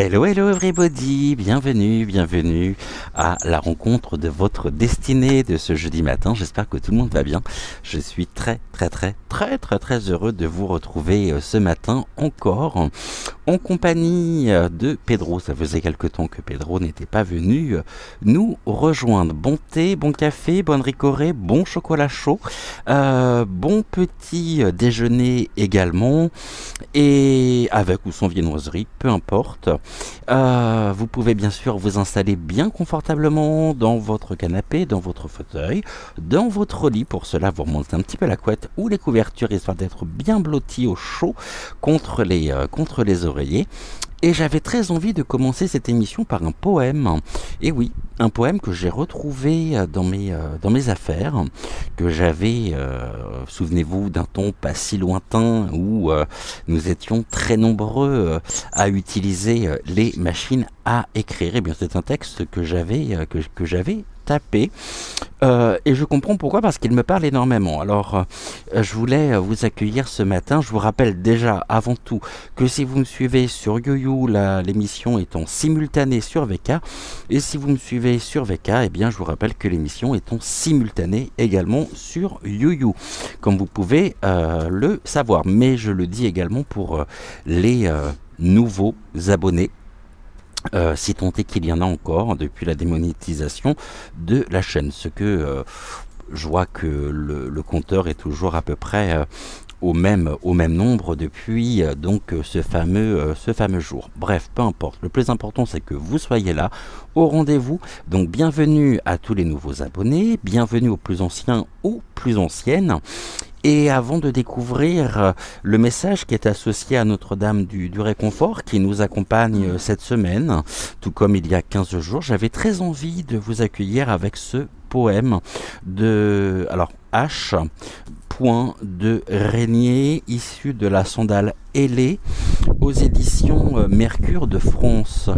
Hello, hello everybody, bienvenue à la rencontre de votre destinée de ce jeudi matin. J'espère que tout le monde va bien. Je suis très heureux de vous retrouver ce matin encore en compagnie de Pedro. Ça faisait quelque temps que Pedro n'était pas venu nous rejoindre. Bon thé, bon café, bonne ricorée, bon chocolat chaud, bon petit déjeuner également, et avec ou sans viennoiserie, peu importe. Vous pouvez bien sûr vous installer bien confortablement dans votre canapé, dans votre fauteuil, dans votre lit. Pour cela, vous remontez un petit peu la couette ou les couvertures, histoire d'être bien blotti au chaud contre les oreillers. Et j'avais très envie de commencer cette émission par un poème. Et oui, un poème que j'ai retrouvé dans mes affaires, que j'avais, souvenez-vous, d'un temps pas si lointain où nous étions très nombreux à utiliser les machines à écrire. Et bien, c'est un texte que j'avais tapé. Et je comprends pourquoi, parce qu'il me parle énormément. Alors, je voulais vous accueillir ce matin. Je vous rappelle déjà, avant tout, que si vous me suivez sur YouYou, l'émission est en simultané sur VK. Et si vous me suivez sur VK, eh bien, je vous rappelle que l'émission est en simultané également sur YouYou, comme vous pouvez le savoir. Mais je le dis également pour les nouveaux abonnés. Si tant est qu'il y en a encore depuis la démonétisation de la chaîne, ce que je vois que le compteur est toujours à peu près au même nombre depuis ce fameux jour. Bref, peu importe. Le plus important, c'est que vous soyez là au rendez-vous. Donc bienvenue à tous les nouveaux abonnés, bienvenue aux plus anciens ou plus anciennes. Et avant de découvrir le message qui est associé à Notre-Dame du Réconfort, qui nous accompagne cette semaine, tout comme il y a 15 jours, j'avais très envie de vous accueillir avec ce poème de H. de Régnier, issu de la Sandale ailée, aux éditions Mercure de France.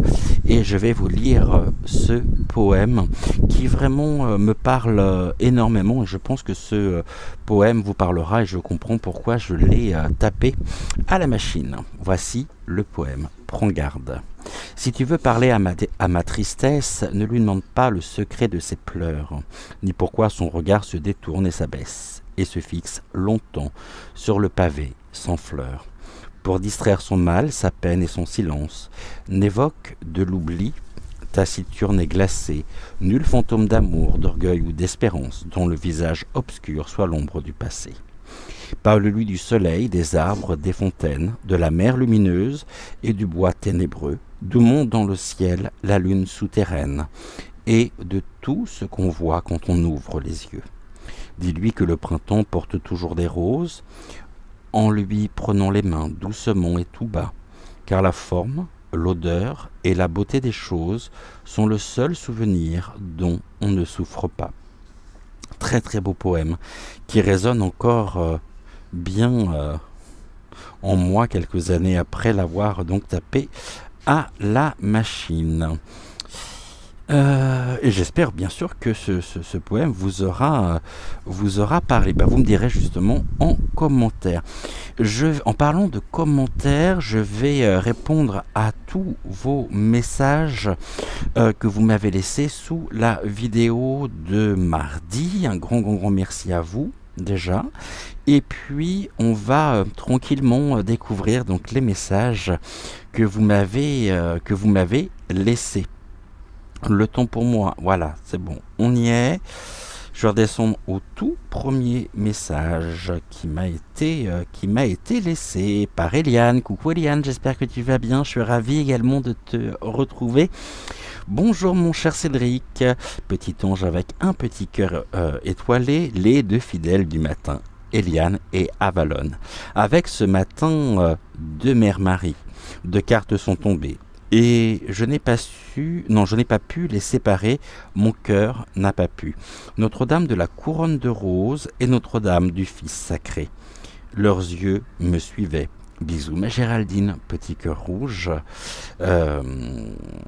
Et je vais vous lire ce poème qui vraiment me parle énormément, et je pense que ce poème vous parlera, et je comprends pourquoi je l'ai tapé à la machine. Voici le poème. Prends garde. Si tu veux parler à ma tristesse, ne lui demande pas le secret de ses pleurs, ni pourquoi son regard se détourne et s'abaisse, et se fixe longtemps sur le pavé sans fleurs. Pour distraire son mal, sa peine et son silence, n'évoque de l'oubli taciturne et glacé, nul fantôme d'amour, d'orgueil ou d'espérance, dont le visage obscur soit l'ombre du passé. Parle-lui du soleil, des arbres, des fontaines, de la mer lumineuse et du bois ténébreux, d'où monte dans le ciel la lune souterraine, et de tout ce qu'on voit quand on ouvre les yeux. Dis-lui que le printemps porte toujours des roses, en lui prenant les mains doucement et tout bas, car la forme, l'odeur et la beauté des choses sont le seul souvenir dont on ne souffre pas. Très très beau poème qui résonne encore bien en moi quelques années après l'avoir donc tapé à la machine. Et j'espère bien sûr que ce poème vous aura parlé. Vous me direz justement en commentaire. En parlant de commentaires, je vais répondre à tous vos messages que vous m'avez laissés sous la vidéo de mardi. Un grand merci à vous déjà. Et puis on va tranquillement découvrir donc les messages que vous m'avez laissés. Le temps pour moi, voilà, c'est bon, on y est. Je redescends au tout premier message qui m'a été laissé par Eliane. Coucou Eliane, j'espère que tu vas bien. Je suis ravi également de te retrouver. Bonjour mon cher Cédric, petit ange avec un petit cœur étoilé, les deux fidèles du matin, Eliane et Avalon. Avec ce matin deux mères Marie, deux cartes sont tombées. Et je n'ai pas pu les séparer, mon cœur n'a pas pu. Notre-Dame de la couronne de roses et Notre-Dame du Fils sacré. Leurs yeux me suivaient, Bisous ma Géraldine, petit cœur rouge. Euh,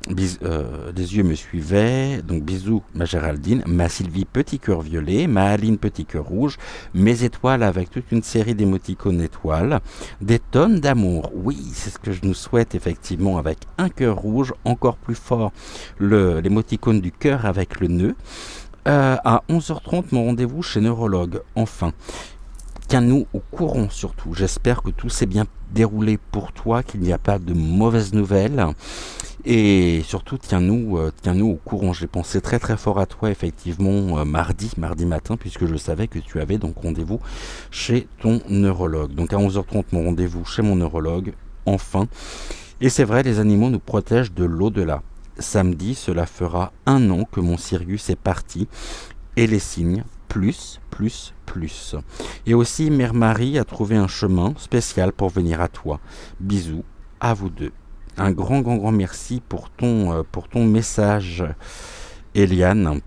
les yeux me suivaient. Donc bisous ma Géraldine, ma Sylvie, petit cœur violet, ma Aline, petit cœur rouge, mes étoiles avec toute une série d'émoticônes étoiles, des tonnes d'amour. Oui, c'est ce que je nous souhaite effectivement avec un cœur rouge, encore plus fort l'émoticône du cœur avec le nœud. À 11h30, mon rendez-vous chez Neurologue, enfin. Tiens-nous au courant surtout. J'espère que tout s'est bien déroulé pour toi, qu'il n'y a pas de mauvaises nouvelles. Et surtout, tiens-nous au courant. J'ai pensé très très fort à toi, effectivement, mardi matin, puisque je savais que tu avais donc rendez-vous chez ton neurologue. Donc à 11h30, mon rendez-vous chez mon neurologue, enfin. Et c'est vrai, les animaux nous protègent de l'au-delà. Samedi, cela fera 1 an que mon Sirius est parti. Et les signes, plus. Et aussi, Mère Marie a trouvé un chemin spécial pour venir à toi. Bisous à vous deux. Un grand merci pour ton message, Eliane,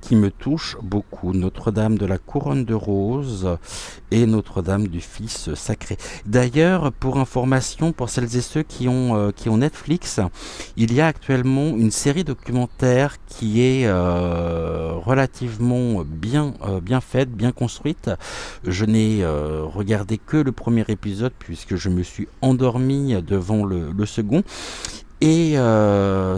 qui me touche beaucoup. Notre-Dame de la Couronne de Roses et Notre-Dame du Fils Sacré. D'ailleurs, pour information, pour celles et ceux qui ont Netflix, il y a actuellement une série documentaire qui est relativement bien faite, bien construite. Je n'ai regardé que le premier épisode puisque je me suis endormi devant le second. Et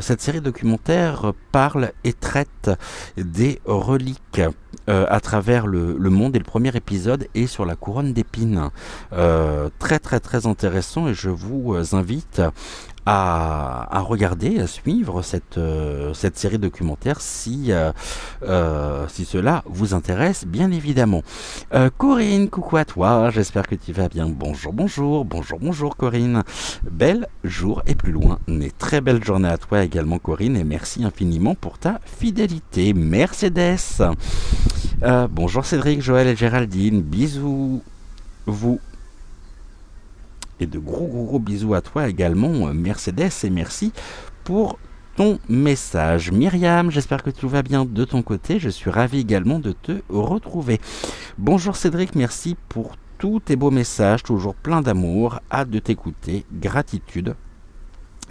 cette série documentaire parle et traite des reliques à travers le monde, et le premier épisode est sur la couronne d'épines. Très intéressant, et je vous invite à regarder, à suivre cette série documentaire si cela vous intéresse, bien évidemment. Corinne, coucou à toi, j'espère que tu vas bien. Bonjour Corinne. Bel jour et plus loin, mais très belle journée à toi également Corinne, et merci infiniment pour ta fidélité. Mercedes. Bonjour Cédric, Joël et Géraldine, bisous vous. Et de gros bisous à toi également, Mercedes, et merci pour ton message. Myriam, j'espère que tout va bien de ton côté. Je suis ravi également de te retrouver. Bonjour Cédric, merci pour tous tes beaux messages, toujours plein d'amour. Hâte de t'écouter. Gratitude.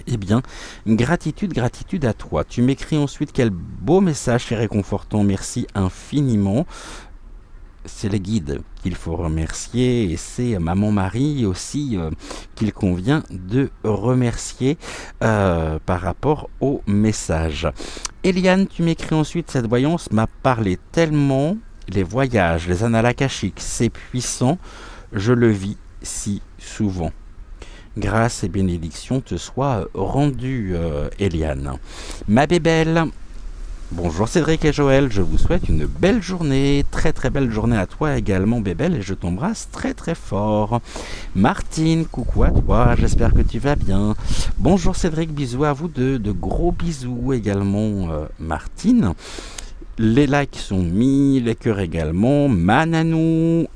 Eh bien, gratitude à toi. Tu m'écris ensuite quel beau message et réconfortant. Merci infiniment. C'est les guides qu'il faut remercier, et c'est Maman Marie aussi qu'il convient de remercier par rapport au message. Eliane, tu m'écris ensuite, cette voyance m'a parlé tellement, les voyages, les annales akashiques, c'est puissant, je le vis si souvent. Grâce et bénédiction te soient rendues, Eliane. Ma bébelle. Bonjour Cédric et Joël, je vous souhaite une belle journée, très belle journée à toi également Bébel, et je t'embrasse très fort. Martine, coucou à toi, j'espère que tu vas bien. Bonjour Cédric, bisous à vous deux, de gros bisous également Martine. Les likes sont mis, les cœurs également. Mananou,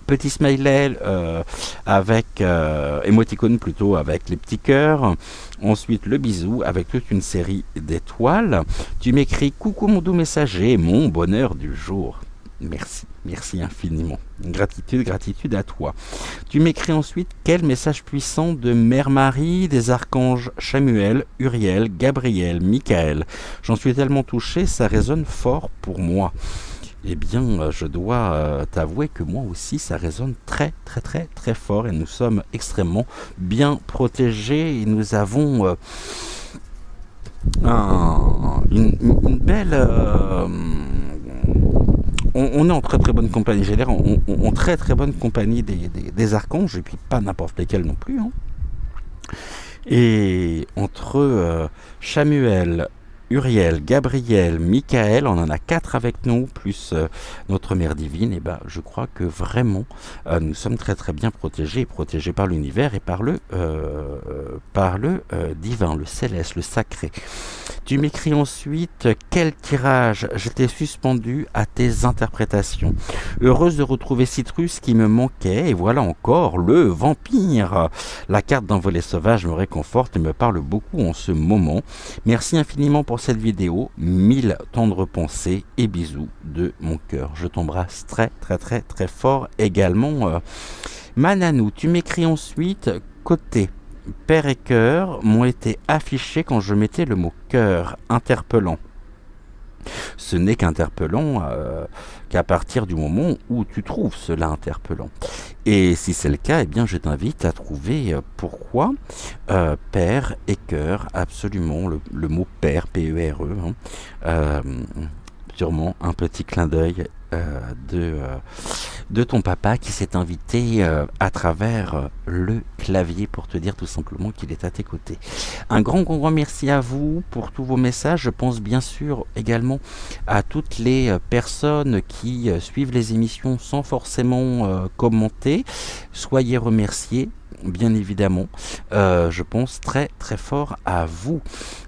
petit smiley avec émoticône plutôt avec les petits cœurs. Ensuite le bisou avec toute une série d'étoiles. Tu m'écris coucou mon doux messager, mon bonheur du jour. Merci infiniment. Gratitude à toi. Tu m'écris ensuite quel message puissant de Mère Marie, des archanges Chamuel, Uriel, Gabriel, Michael. J'en suis tellement touché, ça résonne fort pour moi. Eh bien, je dois t'avouer que moi aussi, ça résonne très fort, et nous sommes extrêmement bien protégés, et nous avons une belle... on est en très bonne compagnie, j'ai l'air en très bonne compagnie des archanges, et puis pas n'importe lesquels non plus. Hein. Et entre Chamuel, Uriel, Gabriel, Michael, on en a 4 avec nous, plus notre Mère Divine, et je crois que vraiment nous sommes très bien protégés par l'univers et par le divin, le céleste, le sacré. Tu m'écris ensuite quel tirage, j'étais suspendu à tes interprétations. Heureuse de retrouver Citrus qui me manquait, et voilà encore le vampire. La carte d'envolée sauvage me réconforte et me parle beaucoup en ce moment. Merci infiniment pour cette vidéo, 1000 tendres pensées et bisous de mon cœur. Je t'embrasse très fort également Mananou, tu m'écris ensuite côté père et cœur m'ont été affichés quand je mettais le mot cœur, interpellant. Ce n'est qu'interpellant qu'à partir du moment où tu trouves cela interpellant. Et si c'est le cas, eh bien, je t'invite à trouver pourquoi père et cœur, absolument, le mot père, P-E-R-E, hein, sûrement un petit clin d'œil de ton papa qui s'est invité à travers le clavier pour te dire tout simplement qu'il est à tes côtés. Un grand merci à vous pour tous vos messages. Je pense bien sûr également à toutes les personnes qui suivent les émissions sans forcément commenter. Soyez remerciés. Bien évidemment, je pense très fort à vous.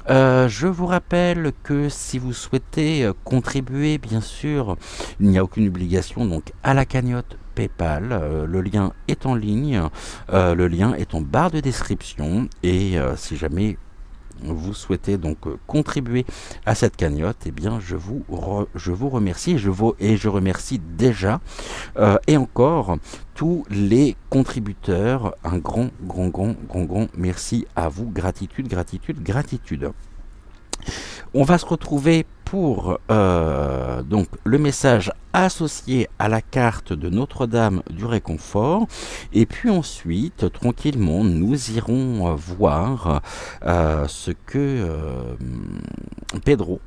Je vous rappelle que si vous souhaitez contribuer, bien sûr, il n'y a aucune obligation donc à la cagnotte PayPal. Le lien est en ligne, le lien est en barre de description et si jamais vous souhaitez donc contribuer à cette cagnotte, eh bien je vous remercie et je remercie déjà et encore tous les contributeurs. Un grand merci à vous. Gratitude. On va se retrouver pour donc le message associé à la carte de Notre-Dame du Réconfort, et puis ensuite tranquillement nous irons voir ce que Pedro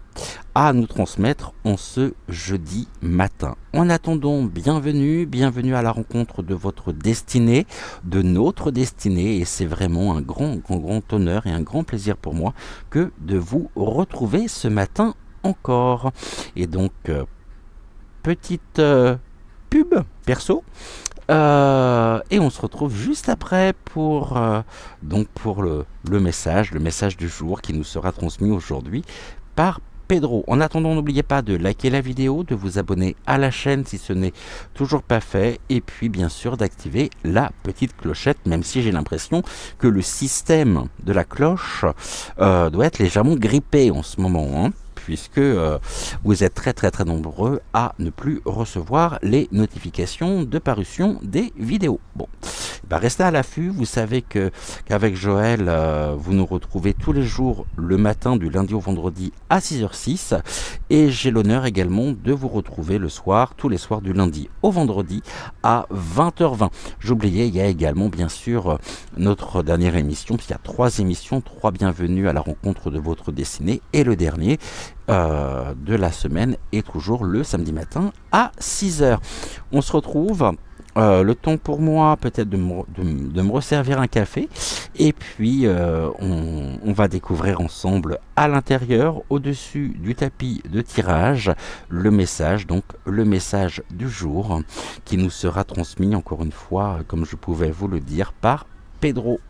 a à nous transmettre en ce jeudi matin. En attendant, bienvenue à la rencontre de votre destinée, de notre destinée, et c'est vraiment un grand honneur et un grand plaisir pour moi que de vous retrouver ce matin encore. Et donc petite pub perso et on se retrouve juste après pour le message du jour qui nous sera transmis aujourd'hui par Pedro. En attendant, n'oubliez pas de liker la vidéo, de vous abonner à la chaîne si ce n'est toujours pas fait, et puis bien sûr d'activer la petite clochette, même si j'ai l'impression que le système de la cloche doit être légèrement grippé en ce moment, hein, puisque vous êtes très nombreux à ne plus recevoir les notifications de parution des vidéos. Bon, restez à l'affût. Vous savez qu'avec Joël, vous nous retrouvez tous les jours le matin du lundi au vendredi à 6h06, et j'ai l'honneur également de vous retrouver le soir, tous les soirs du lundi au vendredi à 20h20. J'oubliais, il y a également bien sûr notre dernière émission, puisqu'il y a 3 émissions, 3 bienvenues à la rencontre de votre destinée, et le dernier de la semaine est toujours le samedi matin à 6h. On se retrouve, le temps pour moi peut-être de me resservir un café, et puis on va découvrir ensemble à l'intérieur, au-dessus du tapis de tirage, le message du jour qui nous sera transmis encore une fois, comme je pouvais vous le dire, par Pedro.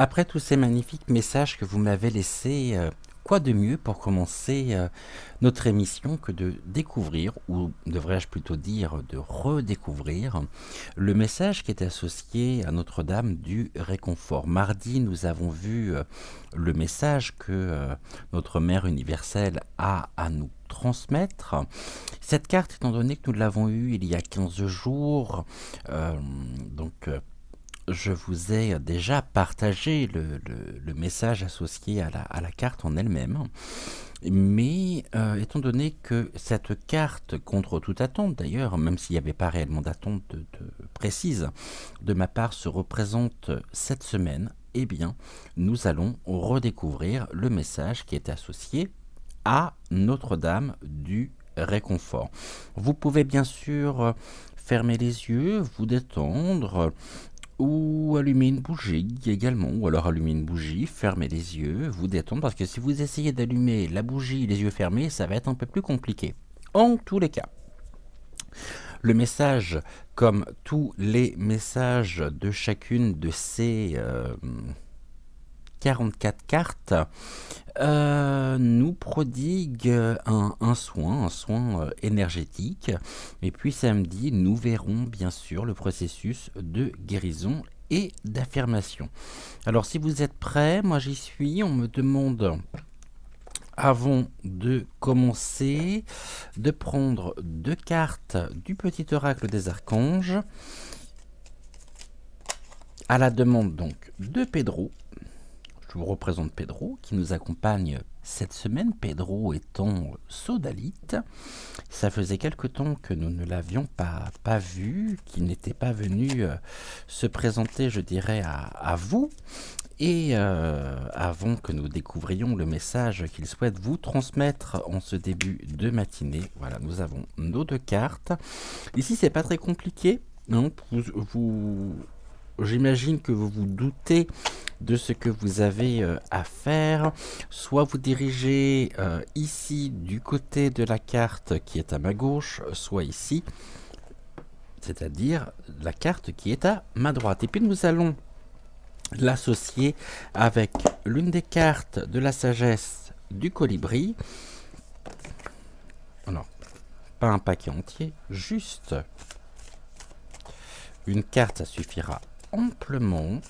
Après tous ces magnifiques messages que vous m'avez laissés Quoi de mieux pour commencer notre émission que de découvrir, ou devrais-je plutôt dire de redécouvrir, le message qui est associé à Notre-Dame du Réconfort. Mardi, nous avons vu le message que notre Mère universelle a à nous transmettre. Cette carte, étant donné que nous l'avons eue il y a 15 jours, donc je vous ai déjà partagé le message associé à la carte en elle-même. Mais étant donné que cette carte, contre toute attente d'ailleurs, même s'il n'y avait pas réellement d'attente précise de ma part, se représente cette semaine, eh bien, nous allons redécouvrir le message qui est associé à Notre-Dame du Réconfort. Vous pouvez bien sûr fermer les yeux, vous détendre, ou allumer une bougie également, ou alors allumer une bougie, fermer les yeux, vous détendre, parce que si vous essayez d'allumer la bougie les yeux fermés, ça va être un peu plus compliqué. En tous les cas, le message, comme tous les messages de chacune de ces 44 cartes, nous prodigue un soin énergétique. Et puis samedi, nous verrons bien sûr le processus de guérison et d'affirmation. Alors si vous êtes prêts, moi j'y suis. On me demande, avant de commencer, de prendre 2 cartes du petit oracle des archanges, à la demande donc de Pedro. Je vous représente Pedro qui nous accompagne cette semaine, Pedro étant sodalite. Ça faisait quelque temps que nous ne l'avions pas vu, qu'il n'était pas venu se présenter, je dirais, à vous. Et avant que nous découvrions le message qu'il souhaite vous transmettre en ce début de matinée, voilà, nous avons nos 2 cartes. Ici, c'est pas très compliqué. Non, j'imagine que vous vous doutez de ce que vous avez à faire. Soit vous dirigez ici du côté de la carte qui est à ma gauche, soit ici, c'est-à-dire la carte qui est à ma droite. Et puis nous allons l'associer avec l'une des cartes de la sagesse du colibri. Non, pas un paquet entier, juste une carte, ça suffira amplement.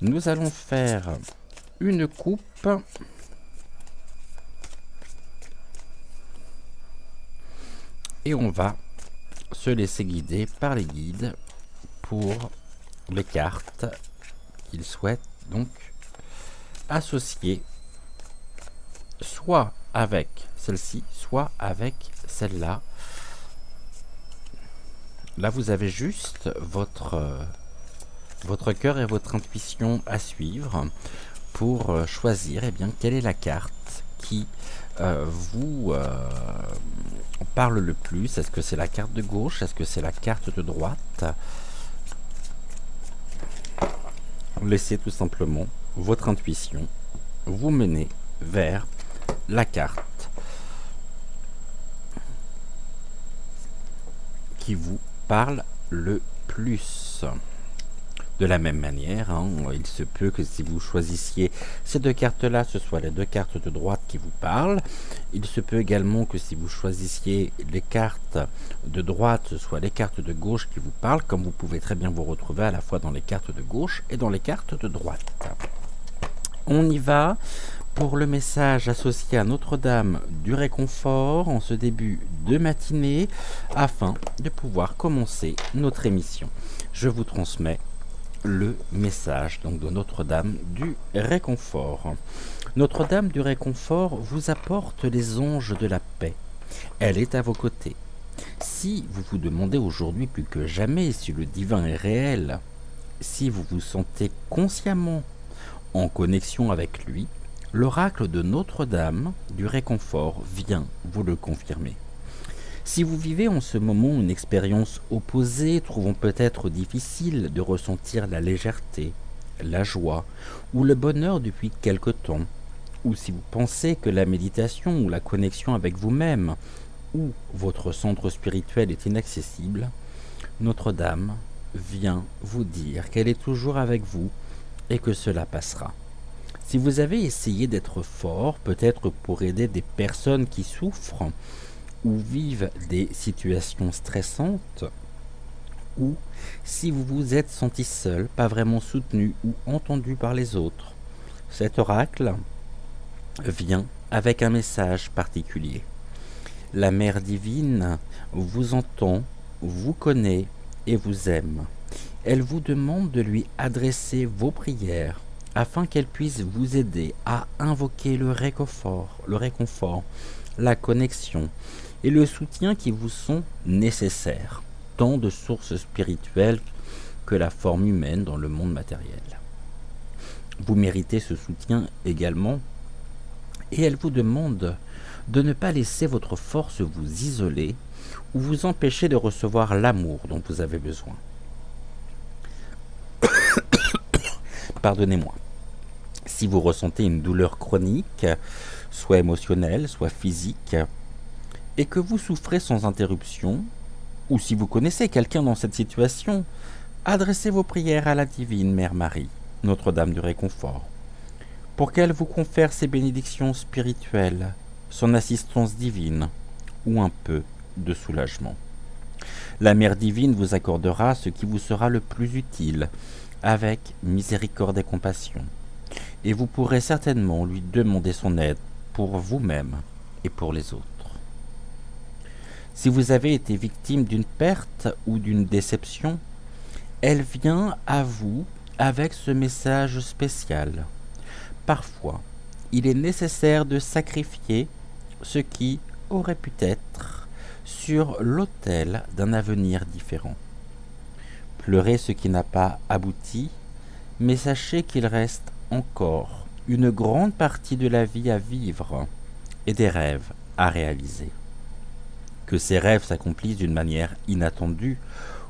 Nous allons faire une coupe et on va se laisser guider par les guides pour les cartes qu'ils souhaitent donc associer soit avec celle-ci, soit avec celle-là. Là, vous avez juste votre cœur et votre intuition à suivre pour choisir quelle est la carte qui vous parle le plus. Est-ce que c'est la carte de gauche? Est-ce que c'est la carte de droite? Laissez tout simplement votre intuition vous mener vers la carte qui vous parle le plus. De la même manière, il se peut que si vous choisissiez ces 2 cartes-là, ce soit les 2 cartes de droite qui vous parlent. Il se peut également que si vous choisissiez les cartes de droite, ce soit les cartes de gauche qui vous parlent, comme vous pouvez très bien vous retrouver à la fois dans les cartes de gauche et dans les cartes de droite. On y va pour le message associé à Notre-Dame du Réconfort en ce début de matinée, afin de pouvoir commencer notre émission. Je vous transmets le message donc de Notre-Dame du Réconfort. Notre-Dame du Réconfort vous apporte les anges de la paix. Elle est à vos côtés. Si vous vous demandez aujourd'hui plus que jamais si le divin est réel, si vous vous sentez consciemment en connexion avec lui, l'oracle de Notre-Dame du Réconfort vient vous le confirmer. Si vous vivez en ce moment une expérience opposée, trouvant peut-être difficile de ressentir la légèreté, la joie ou le bonheur depuis quelque temps, ou si vous pensez que la méditation ou la connexion avec vous-même ou votre centre spirituel est inaccessible, Notre-Dame vient vous dire qu'elle est toujours avec vous et que cela passera. Si vous avez essayé d'être fort, peut-être pour aider des personnes qui souffrent ou vivent des situations stressantes, ou si vous vous êtes senti seul, pas vraiment soutenu ou entendu par les autres, cet oracle vient avec un message particulier. La Mère divine vous entend, vous connaît et vous aime. Elle vous demande de lui adresser vos prières afin qu'elle puisse vous aider à invoquer le réconfort, la connexion et le soutien qui vous sont nécessaires, tant de sources spirituelles que la forme humaine dans le monde matériel. Vous méritez ce soutien également et elle vous demande de ne pas laisser votre force vous isoler ou vous empêcher de recevoir l'amour dont vous avez besoin. Pardonnez-moi. Si vous ressentez une douleur chronique, soit émotionnelle, soit physique, et que vous souffrez sans interruption, ou si vous connaissez quelqu'un dans cette situation, adressez vos prières à la divine Mère Marie, Notre-Dame du Réconfort, pour qu'elle vous confère ses bénédictions spirituelles, son assistance divine, ou un peu de soulagement. La Mère divine vous accordera ce qui vous sera le plus utile, avec miséricorde et compassion, et vous pourrez certainement lui demander son aide pour vous-même et pour les autres. Si vous avez été victime d'une perte ou d'une déception, elle vient à vous avec ce message spécial. Parfois, il est nécessaire de sacrifier ce qui aurait pu être sur l'autel d'un avenir différent. Pleurez ce qui n'a pas abouti, mais sachez qu'il reste encore une grande partie de la vie à vivre et des rêves à réaliser. Que ces rêves s'accomplissent d'une manière inattendue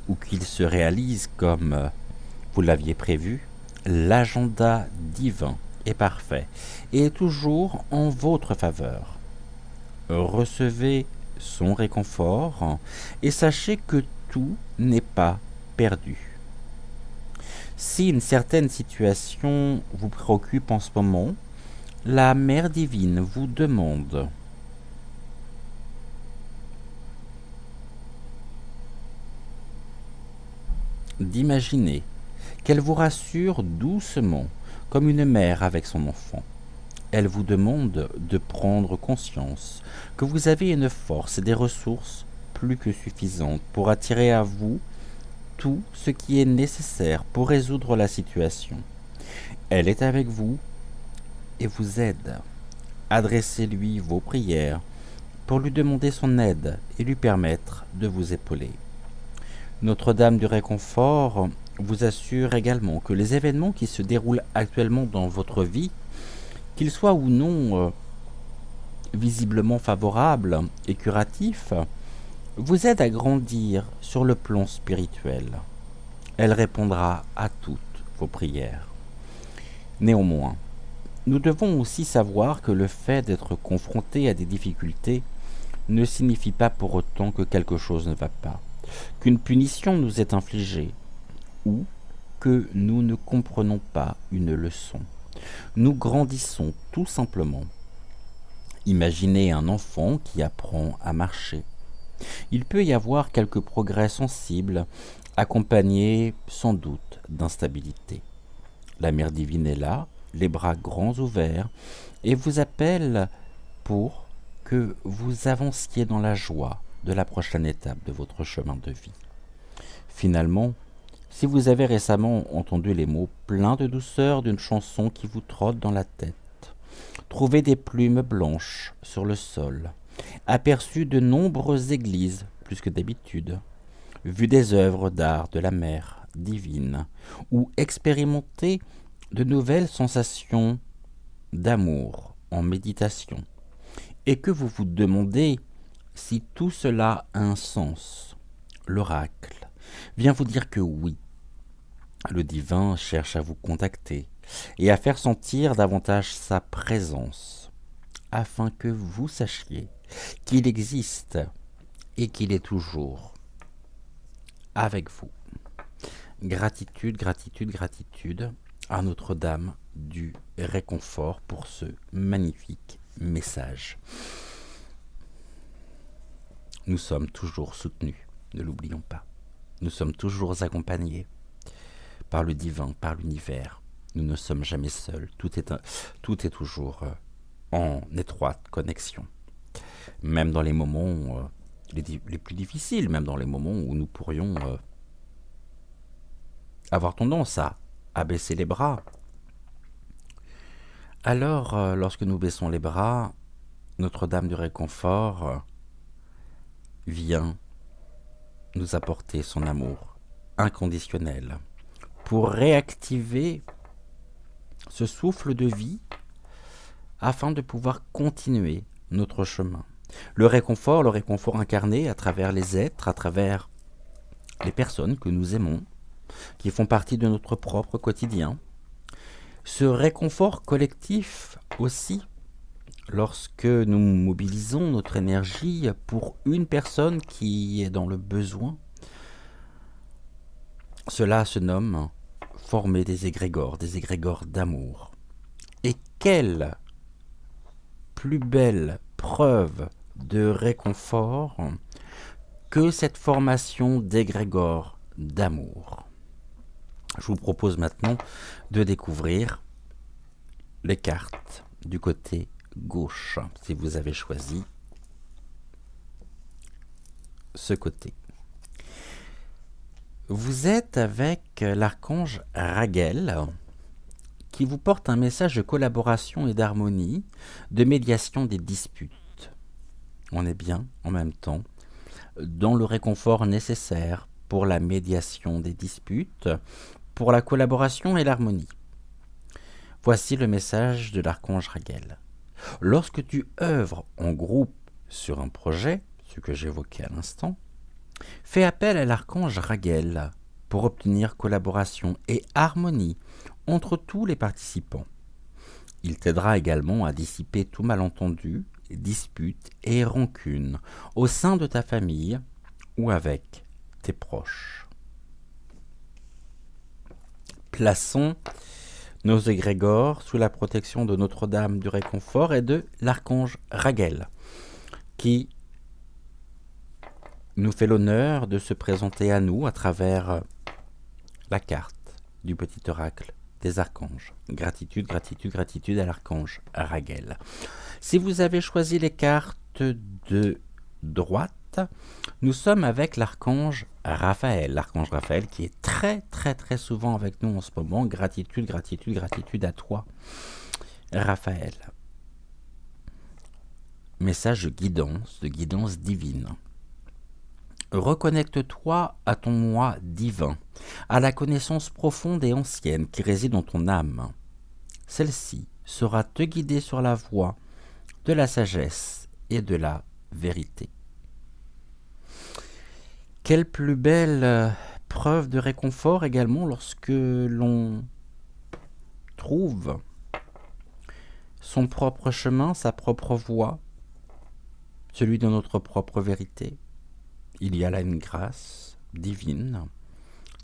ou qu'ils se réalisent comme vous l'aviez prévu, l'agenda divin est parfait et est toujours en votre faveur. Recevez son réconfort et sachez que tout n'est pas perdu. Si une certaine situation vous préoccupe en ce moment, la Mère divine vous demande d'imaginer qu'elle vous rassure doucement, comme une mère avec son enfant. Elle vous demande de prendre conscience que vous avez une force et des ressources plus que suffisantes pour attirer à vous tout ce qui est nécessaire pour résoudre la situation. Elle est avec vous et vous aide. Adressez-lui vos prières pour lui demander son aide et lui permettre de vous épauler. Notre-Dame du Réconfort vous assure également que les événements qui se déroulent actuellement dans votre vie, qu'ils soient ou non visiblement favorables et curatifs, vous aident à grandir sur le plan spirituel. Elle répondra à toutes vos prières. Néanmoins, nous devons aussi savoir que le fait d'être confronté à des difficultés ne signifie pas pour autant que quelque chose ne va pas, qu'une punition nous est infligée ou que nous ne comprenons pas une leçon. Nous grandissons tout simplement. Imaginez un enfant qui apprend à marcher. Il peut y avoir quelques progrès sensibles, accompagnés sans doute d'instabilité. La Mère divine est là, les bras grands ouverts, et vous appelle pour que vous avanciez dans la joie de la prochaine étape de votre chemin de vie. Finalement, si vous avez récemment entendu les mots pleins de douceur d'une chanson qui vous trotte dans la tête, trouvé des plumes blanches sur le sol, aperçu de nombreuses églises plus que d'habitude, vu des œuvres d'art de la Mère divine, ou expérimenté de nouvelles sensations d'amour en méditation, et que vous vous demandez si tout cela a un sens, l'oracle vient vous dire que oui. Le divin cherche à vous contacter et à faire sentir davantage sa présence, afin que vous sachiez qu'il existe et qu'il est toujours avec vous. Gratitude, gratitude, gratitude. à Notre-Dame du réconfort pour ce magnifique message. Nous sommes toujours soutenus, ne l'oublions pas. Nous sommes toujours accompagnés par le divin, par l'univers. Nous ne sommes jamais seuls. Tout est toujours en étroite connexion. Même dans les moments les plus difficiles, même dans les moments où nous pourrions avoir tendance à baisser les bras. Alors, lorsque nous baissons les bras, Notre-Dame du réconfort vient nous apporter son amour inconditionnel pour réactiver ce souffle de vie afin de pouvoir continuer notre chemin. Le réconfort incarné à travers les êtres, à travers les personnes que nous aimons, qui font partie de notre propre quotidien. Ce réconfort collectif aussi, lorsque nous mobilisons notre énergie pour une personne qui est dans le besoin, cela se nomme former des égrégores d'amour. Et quelle plus belle preuve de réconfort que cette formation d'égrégores d'amour. Je vous propose maintenant de découvrir les cartes du côté gauche, si vous avez choisi ce côté. Vous êtes avec l'archange Raguel qui vous porte un message de collaboration et d'harmonie, de médiation des disputes. On est bien, en même temps, dans le réconfort nécessaire pour la médiation des disputes, pour la collaboration et l'harmonie. Voici le message de l'archange Raguel. Lorsque tu œuvres en groupe sur un projet, ce que j'évoquais à l'instant, fais appel à l'archange Raguel pour obtenir collaboration et harmonie entre tous les participants. Il t'aidera également à dissiper tout malentendu, disputes et rancunes au sein de ta famille ou avec tes proches. Plaçons nos égrégores sous la protection de Notre-Dame du réconfort et de l'archange Raguel, qui nous fait l'honneur de se présenter à nous à travers la carte du petit oracle des archanges. Gratitude, gratitude, gratitude à l'archange Raguel. Si vous avez choisi les cartes de droite, nous sommes avec l'archange Raphaël. L'archange Raphaël qui est très très très souvent avec nous en ce moment. Gratitude, gratitude, gratitude à toi, Raphaël. Message de guidance divine. Reconnecte-toi à ton moi divin, à la connaissance profonde et ancienne qui réside dans ton âme. Celle-ci saura te guider sur la voie de la sagesse et de la vérité. Quelle plus belle preuve de réconfort également lorsque l'on trouve son propre chemin, sa propre voie, celui de notre propre vérité. Il y a là une grâce divine,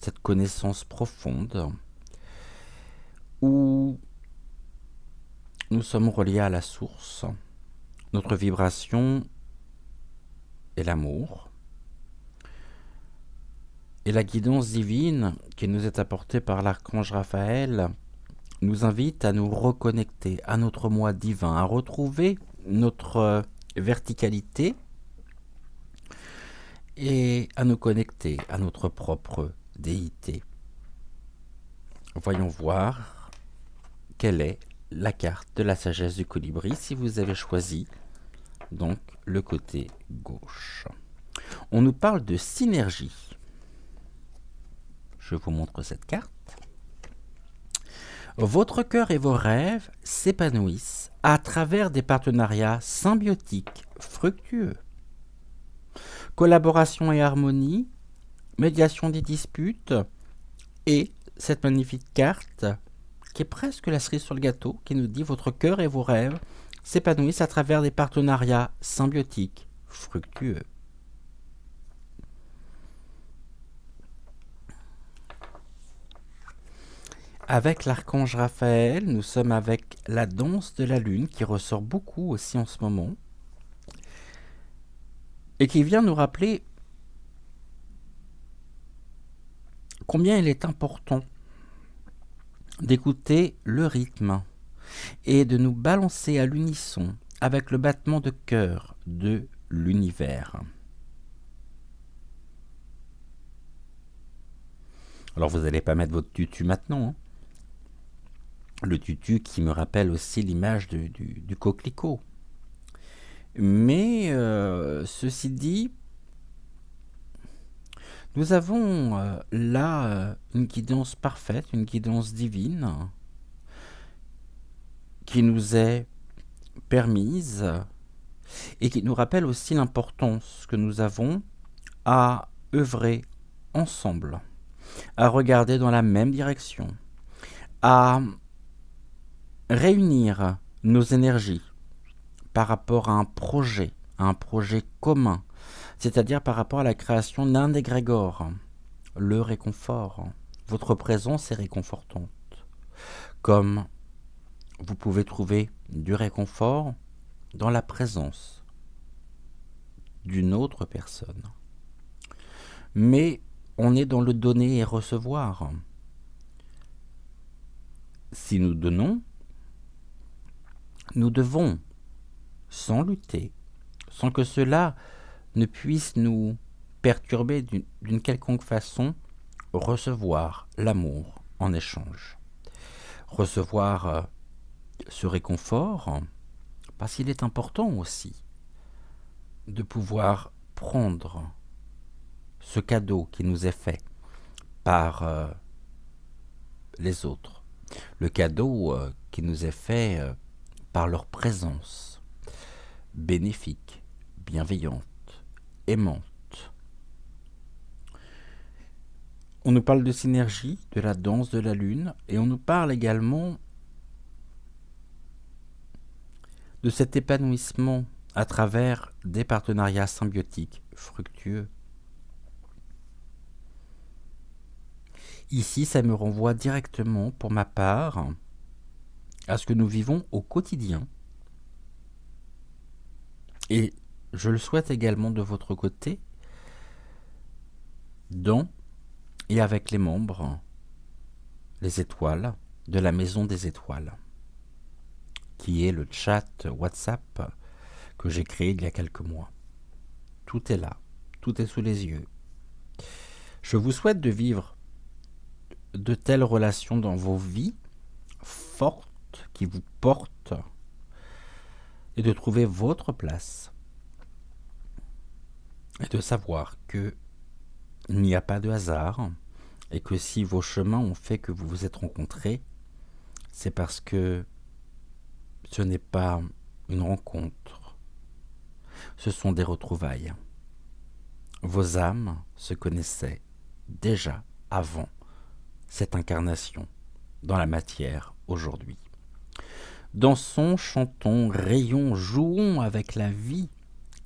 cette connaissance profonde où nous sommes reliés à la source. Notre vibration est l'amour. Et la guidance divine qui nous est apportée par l'archange Raphaël nous invite à nous reconnecter à notre moi divin, à retrouver notre verticalité et à nous connecter à notre propre déité. Voyons voir quelle est la carte de la sagesse du colibri si vous avez choisi donc le côté gauche. On nous parle de synergie. Je vous montre cette carte. Votre cœur et vos rêves s'épanouissent à travers des partenariats symbiotiques, fructueux. Collaboration et harmonie, médiation des disputes, et cette magnifique carte qui est presque la cerise sur le gâteau, qui nous dit votre cœur et vos rêves s'épanouissent à travers des partenariats symbiotiques, fructueux. Avec l'archange Raphaël, nous sommes avec la danse de la lune qui ressort beaucoup aussi en ce moment et qui vient nous rappeler combien il est important d'écouter le rythme et de nous balancer à l'unisson avec le battement de cœur de l'univers. Alors vous n'allez pas mettre votre tutu maintenant, hein. Le tutu qui me rappelle aussi l'image du coquelicot. Mais ceci dit, nous avons là une guidance parfaite, une guidance divine qui nous est permise et qui nous rappelle aussi l'importance que nous avons à œuvrer ensemble, à regarder dans la même direction, à réunir nos énergies par rapport à un projet commun, c'est-à-dire par rapport à la création d'un égrégore, le réconfort. Votre présence est réconfortante. Comme vous pouvez trouver du réconfort dans la présence d'une autre personne. Mais on est dans le donner et recevoir. Si nous donnons, nous devons, sans lutter, sans que cela ne puisse nous perturber d'une quelconque façon, recevoir l'amour en échange. Recevoir ce réconfort, parce qu'il est important aussi de pouvoir prendre ce cadeau qui nous est fait par les autres. Le cadeau qui nous est fait par leur présence bénéfique, bienveillante, aimante. On nous parle de synergie, de la danse de la lune, et on nous parle également de cet épanouissement à travers des partenariats symbiotiques, fructueux. Ici, ça me renvoie directement, pour ma part, à ce que nous vivons au quotidien. Et je le souhaite également de votre côté, dans et avec les membres, les étoiles, de la Maison des Étoiles, qui est le chat WhatsApp que j'ai créé il y a quelques mois. Tout est là, tout est sous les yeux. Je vous souhaite de vivre de telles relations dans vos vies, fortes, qui vous portent, et de trouver votre place. Et de savoir que il n'y a pas de hasard, et que si vos chemins ont fait que vous vous êtes rencontrés, c'est parce que ce n'est pas une rencontre, ce sont des retrouvailles. Vos âmes se connaissaient déjà avant cette incarnation dans la matière aujourd'hui. Dansons, chantons, rayons, jouons avec la vie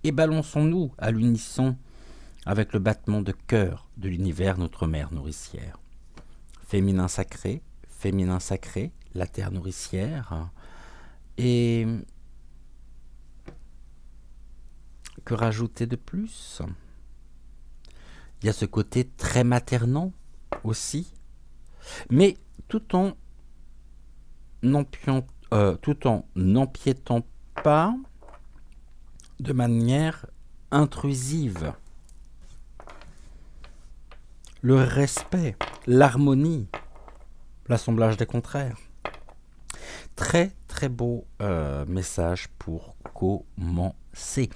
et balançons-nous à l'unisson avec le battement de cœur de l'univers, notre mère nourricière. Féminin sacré, la terre nourricière. Et que rajouter de plus ? Il y a ce côté très maternant aussi, mais tout en n'empiétant pas de manière intrusive. Le respect, l'harmonie, l'assemblage des contraires. Très très beau message pour commencer.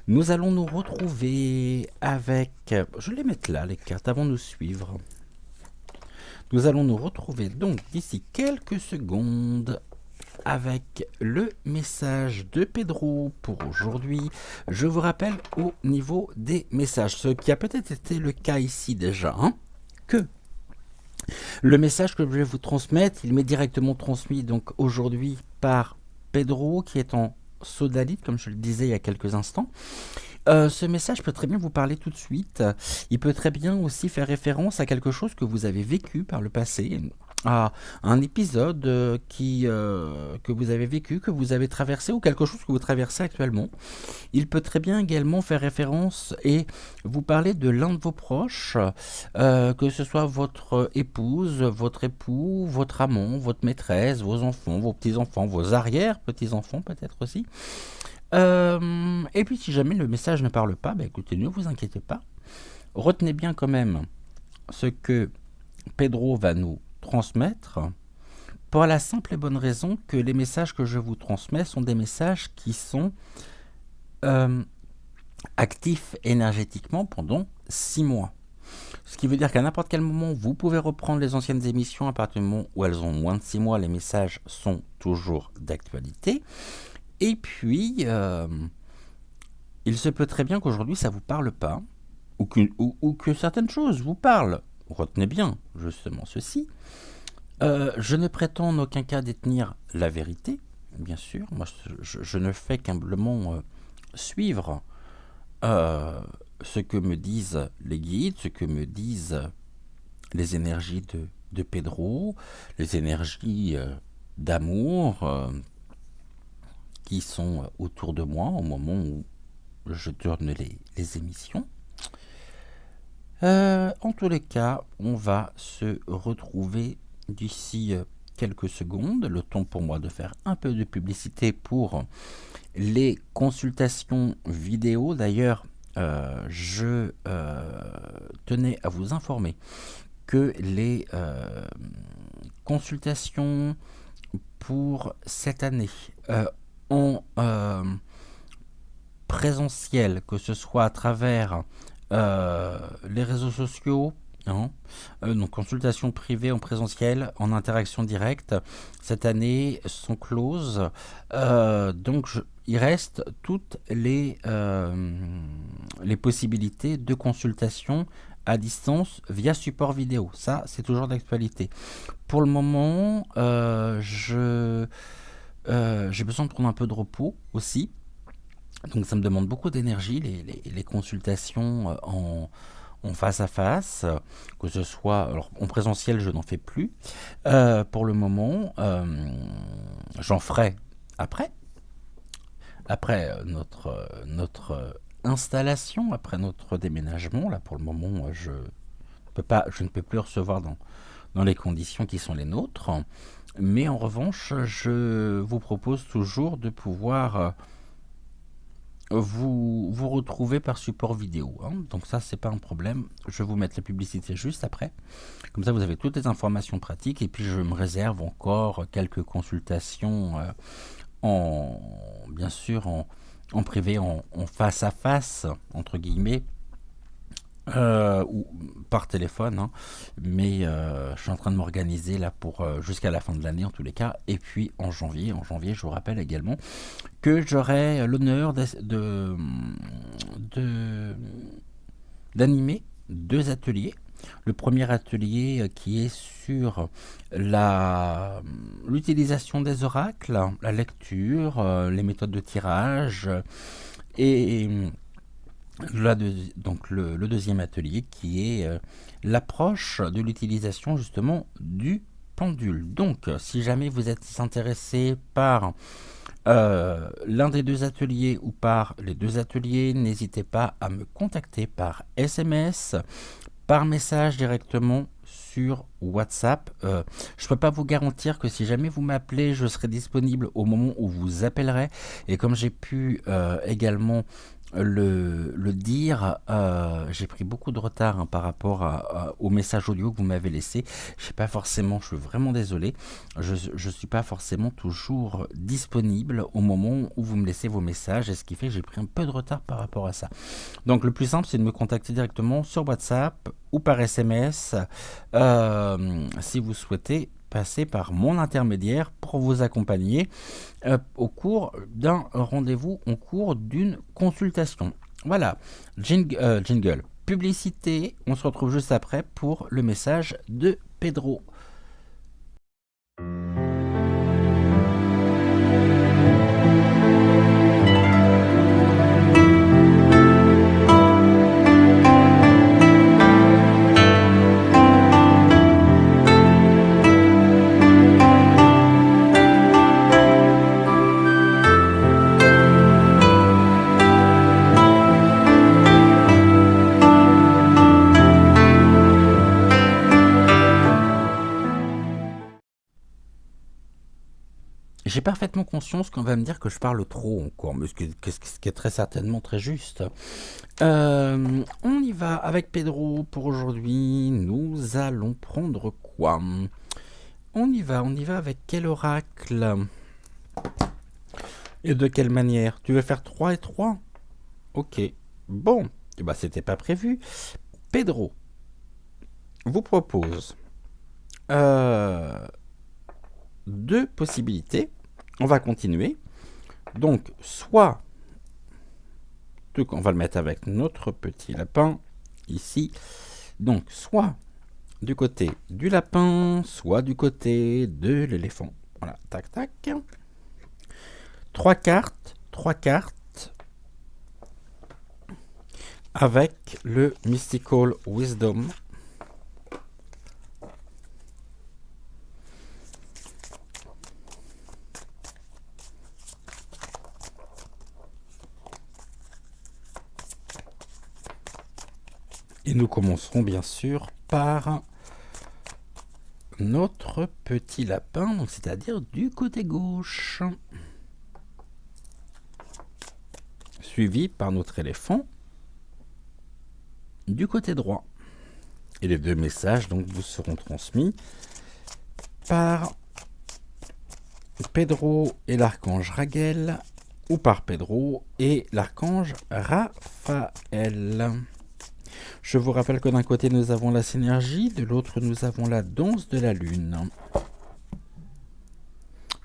Nous allons nous retrouver avec... Je vais les mettre là, les cartes, avant de nous suivre. Nous allons nous retrouver donc d'ici quelques secondes avec le message de Pedro pour aujourd'hui. Je vous rappelle au niveau des messages, ce qui a peut-être été le cas ici déjà, que le message que je vais vous transmettre, il m'est directement transmis donc aujourd'hui par Pedro qui est en sodalite, comme je le disais il y a quelques instants. Ce message peut très bien vous parler tout de suite. Il peut très bien aussi faire référence à quelque chose que vous avez vécu par le passé, à un épisode que vous avez vécu, que vous avez traversé ou quelque chose que vous traversez actuellement. Il peut très bien également faire référence et vous parler de l'un de vos proches, que ce soit votre épouse, votre époux, votre amant, votre maîtresse, vos enfants, vos petits-enfants, vos arrière-petits-enfants peut-être aussi. Et puis si jamais le message ne parle pas, bah écoutez, ne vous inquiétez pas. Retenez bien quand même ce que Pedro va nous transmettre, pour la simple et bonne raison que les messages que je vous transmets sont des messages qui sont actifs énergétiquement pendant 6 mois. Ce qui veut dire qu'à n'importe quel moment, vous pouvez reprendre les anciennes émissions. À partir du moment où elles ont moins de 6 mois, les messages sont toujours d'actualité. Et puis, il se peut très bien qu'aujourd'hui, ça ne vous parle pas, ou que certaines choses vous parlent. Retenez bien, justement, ceci. Je ne prétends en aucun cas détenir la vérité, bien sûr. Moi, je ne fais qu'humblement suivre ce que me disent les guides, ce que me disent les énergies de Pedro, les énergies d'amour qui sont autour de moi au moment où je tourne les émissions. En tous les cas, on va se retrouver d'ici quelques secondes. Le temps pour moi de faire un peu de publicité pour les consultations vidéo. D'ailleurs, je tenais à vous informer que les consultations pour cette année en présentiel, que ce soit à travers les réseaux sociaux, donc consultations privées en présentiel, en interaction directe, cette année sont closes. Donc il reste toutes les possibilités de consultation à distance via support vidéo. Ça, c'est toujours d'actualité. Pour le moment, j'ai besoin de prendre un peu de repos aussi. Donc ça me demande beaucoup d'énergie, les consultations en face à face, que ce soit alors, en présentiel, je n'en fais plus. Pour le moment, j'en ferai après notre installation, après notre déménagement. Là, pour le moment, je ne peux plus recevoir dans les conditions qui sont les nôtres. Mais en revanche, je vous propose toujours de pouvoir vous retrouver par support vidéo. Donc ça, c'est pas un problème. Je vais vous mettre la publicité juste après. Comme ça, vous avez toutes les informations pratiques. Et puis, je me réserve encore quelques consultations bien sûr, en privé, en face à face, entre guillemets, ou par téléphone, mais je suis en train de m'organiser là pour jusqu'à la fin de l'année en tous les cas. Et puis en janvier, je vous rappelle également que j'aurai l'honneur d'animer 2 ateliers. Le premier atelier qui est sur l'utilisation des oracles, la lecture, les méthodes de tirage, et donc le deuxième atelier qui est l'approche de l'utilisation justement du pendule. Donc si jamais vous êtes intéressé par l'un des 2 ateliers ou par les 2 ateliers, n'hésitez pas à me contacter par SMS, par message directement sur WhatsApp. Je ne peux pas vous garantir que si jamais vous m'appelez, je serai disponible au moment où vous appellerez. Et comme j'ai pu également le dire, j'ai pris beaucoup de retard par rapport au message audio que vous m'avez laissé. Je suis vraiment désolé. Je suis pas forcément toujours disponible au moment où vous me laissez vos messages, et ce qui fait que j'ai pris un peu de retard par rapport à ça. Donc le plus simple, c'est de me contacter directement sur WhatsApp ou par SMS si vous souhaitez passer par mon intermédiaire pour vous accompagner au cours d'un rendez-vous, au cours d'une consultation. Voilà, jingle, publicité, on se retrouve juste après pour le message de Pedro. j'ai parfaitement conscience qu'on va me dire que je parle trop encore, mais ce qui est très certainement très juste. On y va avec Pedro pour aujourd'hui. Nous allons prendre quoi? On y va avec quel oracle? Et de quelle manière? Tu veux faire 3 et 3? Ok. Bon, bah c'était pas prévu. Pedro vous propose deux possibilités. On va continuer. Donc, soit, on va le mettre avec notre petit lapin ici. Donc, soit du côté du lapin, soit du côté de l'éléphant. Voilà, tac, tac. 3 cartes avec le Mystical Wisdom. Et nous commencerons bien sûr par notre petit lapin, donc c'est-à-dire du côté gauche, suivi par notre éléphant du côté droit. Et les deux messages donc vous seront transmis par Pedro et l'archange Raguel, ou par Pedro et l'archange Raphaël. Je vous rappelle que d'un côté nous avons la synergie, de l'autre nous avons la danse de la lune,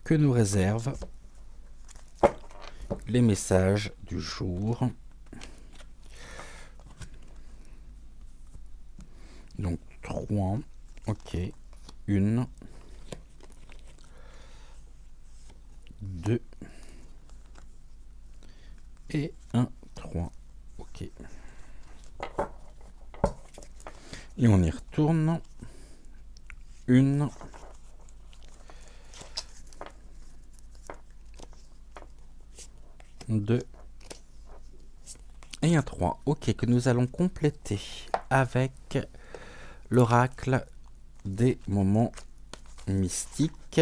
que nous réservent les messages du jour. Donc 3, ok, 1, 2 et 1, 3, ok. Et on y retourne. 1, 2 et un 3. Ok, que nous allons compléter avec l'oracle des moments mystiques.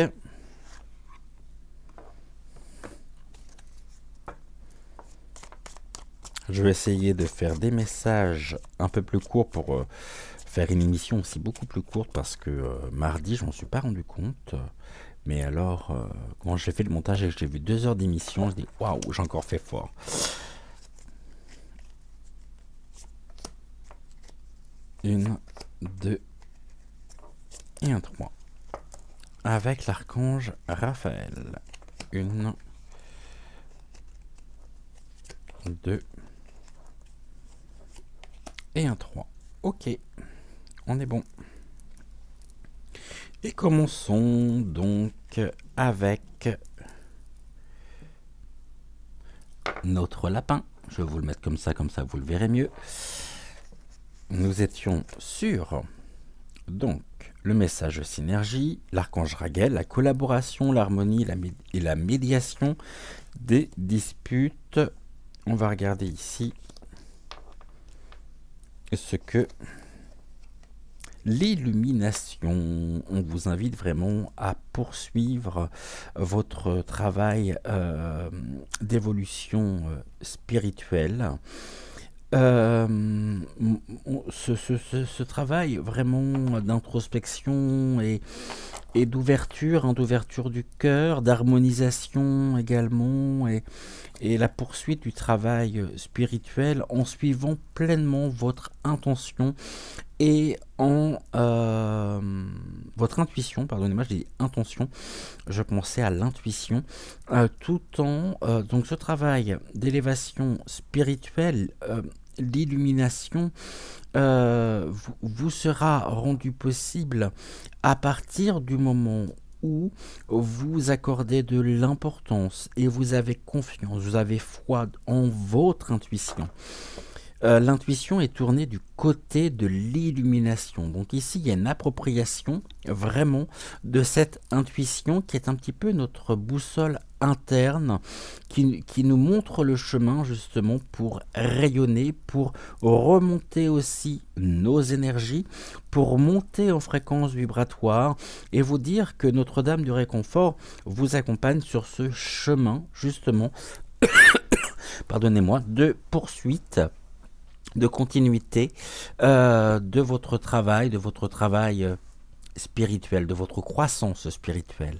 Je vais essayer de faire des messages un peu plus courts pour faire une émission aussi beaucoup plus courte, parce que mardi, je m'en suis pas rendu compte. Mais alors, quand j'ai fait le montage et que j'ai vu 2 heures d'émission, je dis waouh, j'ai encore fait fort. Une, 2 et un 3. Avec l'archange Raphaël. 1, 2 et un 3. Ok, on est bon. Et commençons donc avec notre lapin. Je vais vous le mettre comme ça vous le verrez mieux. Nous étions sur donc le message synergie, l'archange Raguel, la collaboration, l'harmonie et la médiation des disputes. On va regarder ici ce que l'illumination. On vous invite vraiment à poursuivre votre travail d'évolution spirituelle. Ce travail vraiment d'introspection et d'ouverture, d'ouverture du cœur, d'harmonisation également, et la poursuite du travail spirituel en suivant pleinement votre intention et en votre intuition, pardonnez-moi, je dis intention, je pensais à l'intuition, tout en donc ce travail d'élévation spirituelle, l'illumination vous sera rendu possible à partir du moment où vous accordez de l'importance et vous avez confiance, vous avez foi en votre intuition. l'intuition est tournée du côté de l'illumination. Donc ici, il y a une appropriation vraiment de cette intuition qui est un petit peu notre boussole interne, qui nous montre le chemin justement pour rayonner, pour remonter aussi nos énergies, pour monter en fréquence vibratoire et vous dire que Notre-Dame du Réconfort vous accompagne sur ce chemin justement, pardonnez-moi, de poursuite, de continuité de votre travail spirituel, de votre croissance spirituelle.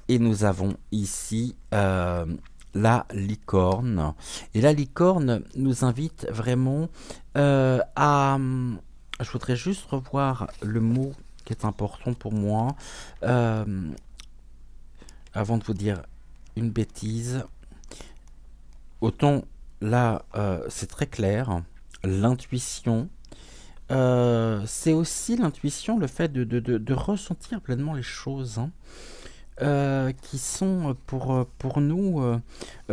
Et nous avons ici la licorne. Et la licorne nous invite vraiment à... Je voudrais juste revoir le mot qui est important pour moi avant de vous dire une bêtise. Autant là, c'est très clair. L'intuition, c'est aussi l'intuition, le fait de ressentir pleinement les choses, hein, qui sont pour nous,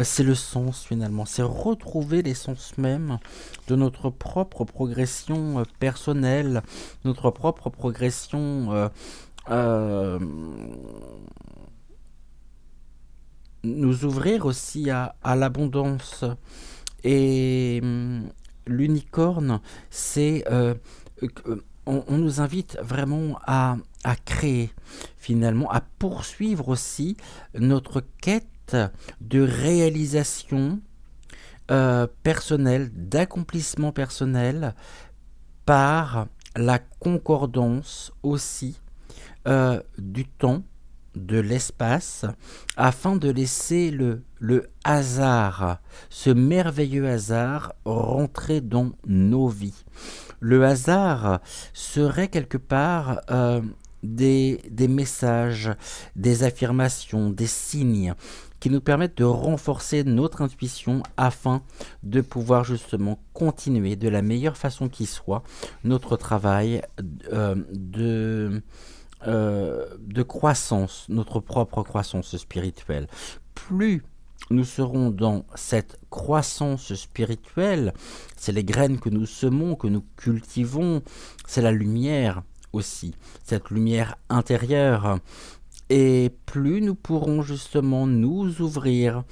c'est le sens finalement, c'est retrouver l'essence même de notre propre progression personnelle, notre propre progression, nous ouvrir aussi à l'abondance. Et l'unicorne, c'est on nous invite vraiment à créer, finalement, à poursuivre aussi notre quête de réalisation personnelle, d'accomplissement personnel par la concordance aussi du temps, de l'espace, afin de laisser le hasard, ce merveilleux hasard, rentrer dans nos vies. Le hasard serait quelque part des messages, des affirmations, des signes qui nous permettent de renforcer notre intuition afin de pouvoir justement continuer de la meilleure façon qui soit notre travail de croissance, notre propre croissance spirituelle. Plus nous serons dans cette croissance spirituelle, c'est les graines que nous semons, que nous cultivons, c'est la lumière aussi, cette lumière intérieure. Et plus nous pourrons justement nous ouvrir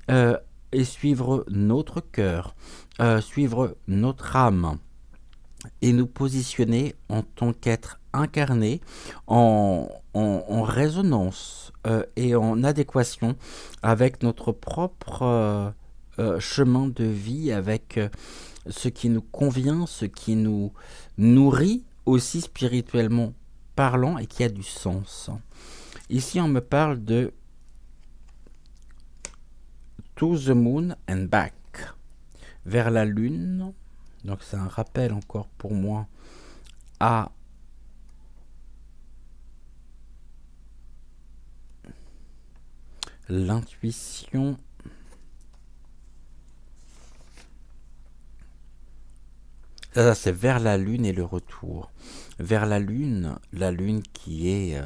et suivre notre cœur, suivre notre âme et nous positionner en tant qu'être incarné en résonance et en adéquation avec notre propre chemin de vie, avec ce qui nous convient, ce qui nous nourrit aussi spirituellement parlant et qui a du sens. Ici, on me parle de To the Moon and Back, vers la Lune. Donc c'est un rappel encore pour moi à l'intuition. Ça, c'est vers la Lune et le retour. Vers la Lune qui est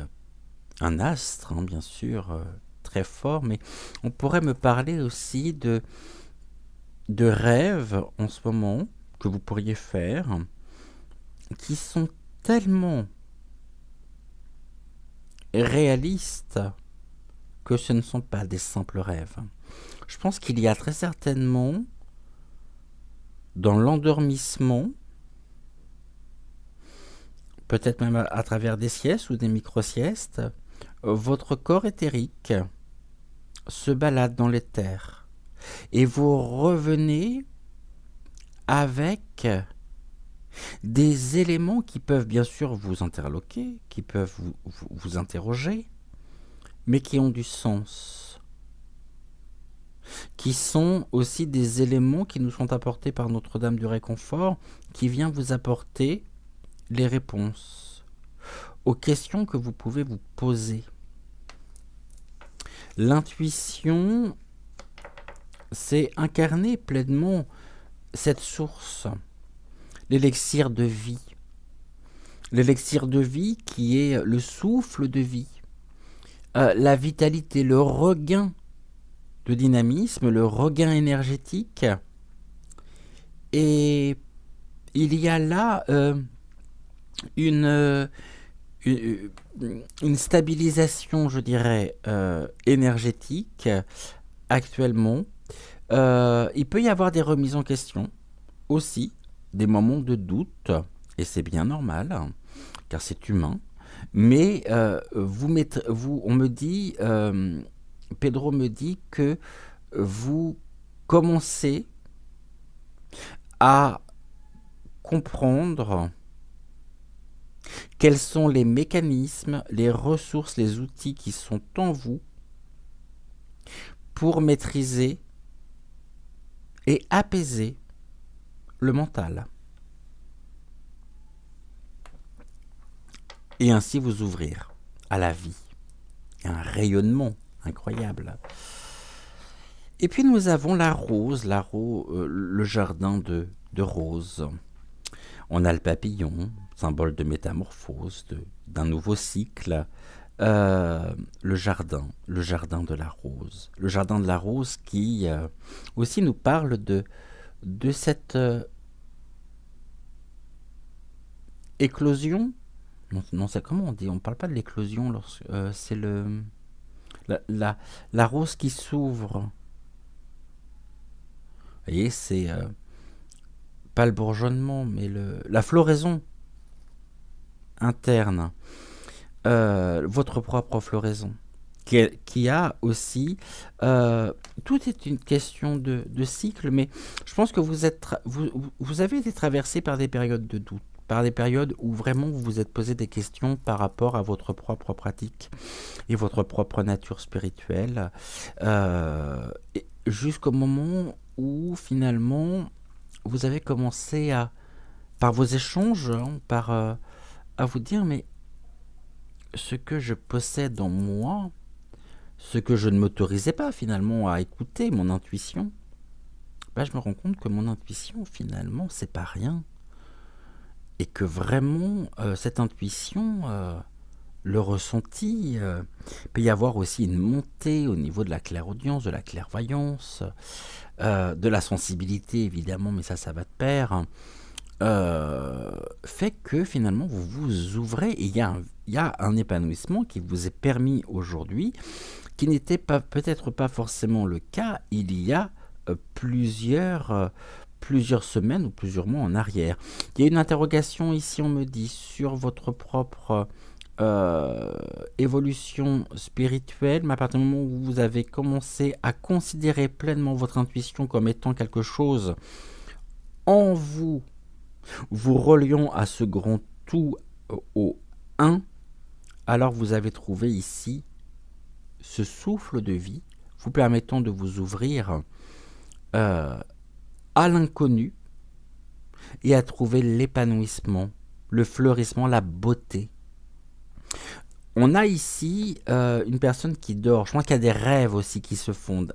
un astre, hein, bien sûr, très fort, mais on pourrait me parler aussi de rêves en ce moment que vous pourriez faire, qui sont tellement réalistes que ce ne sont pas des simples rêves. Je pense qu'il y a très certainement, dans l'endormissement, peut-être même à travers des siestes ou des micro-siestes, votre corps éthérique se balade dans l'éther et vous revenez avec des éléments qui peuvent bien sûr vous interloquer, qui peuvent vous interroger, mais qui ont du sens, qui sont aussi des éléments qui nous sont apportés par Notre-Dame du Réconfort, qui vient vous apporter les réponses aux questions que vous pouvez vous poser. L'intuition, c'est incarner pleinement cette source, l'élixir de vie. L'élixir de vie qui est le souffle de vie, la vitalité, le regain de dynamisme, le regain énergétique Et il y a là une, euh, une, une stabilisation, je dirais, énergétique actuellement. Il peut y avoir des remises en question aussi, des moments de doute, et c'est bien normal, hein, car c'est humain. Mais on me dit, Pedro me dit que vous commencez à comprendre quels sont les mécanismes, les ressources, les outils qui sont en vous pour maîtriser et apaiser le mental. Et ainsi vous ouvrir à la vie. Un rayonnement incroyable. Et puis nous avons la rose, le jardin de roses. On a le papillon, symbole de métamorphose, d'un nouveau cycle. Le jardin de la rose. Le jardin de la rose qui aussi nous parle de cette éclosion. Non, c'est comment on dit? On ne parle pas de l'éclosion, c'est la, la, la rose qui s'ouvre. Vous voyez, c'est pas le bourgeonnement, mais la floraison interne. Votre propre floraison. Qui a aussi... tout est une question de cycle, mais je pense que vous avez été traversé par des périodes de doute, par des périodes où vraiment vous vous êtes posé des questions par rapport à votre propre pratique et votre propre nature spirituelle, jusqu'au moment où finalement vous avez commencé par vos échanges, hein, à vous dire, mais ce que je possède en moi, ce que je ne m'autorisais pas finalement à écouter, mon intuition, bah, je me rends compte que mon intuition finalement c'est pas rien. Et que vraiment cette intuition, le ressenti, peut y avoir aussi une montée au niveau de la clairaudience, de la clairvoyance, de la sensibilité évidemment, mais ça va de pair. Fait que finalement vous vous ouvrez et il y a un épanouissement qui vous est permis aujourd'hui, qui n'était pas peut-être pas forcément le cas il y a plusieurs semaines ou plusieurs mois en arrière. Il y a une interrogation ici, on me dit, sur votre propre évolution spirituelle, mais à partir du moment où vous avez commencé à considérer pleinement votre intuition comme étant quelque chose en vous, vous reliant à ce grand tout, au un, alors vous avez trouvé ici ce souffle de vie vous permettant de vous ouvrir à l'inconnu et à trouver l'épanouissement, le fleurissement, la beauté. On a ici une personne qui dort. Je pense qu'il y a des rêves aussi qui se fondent.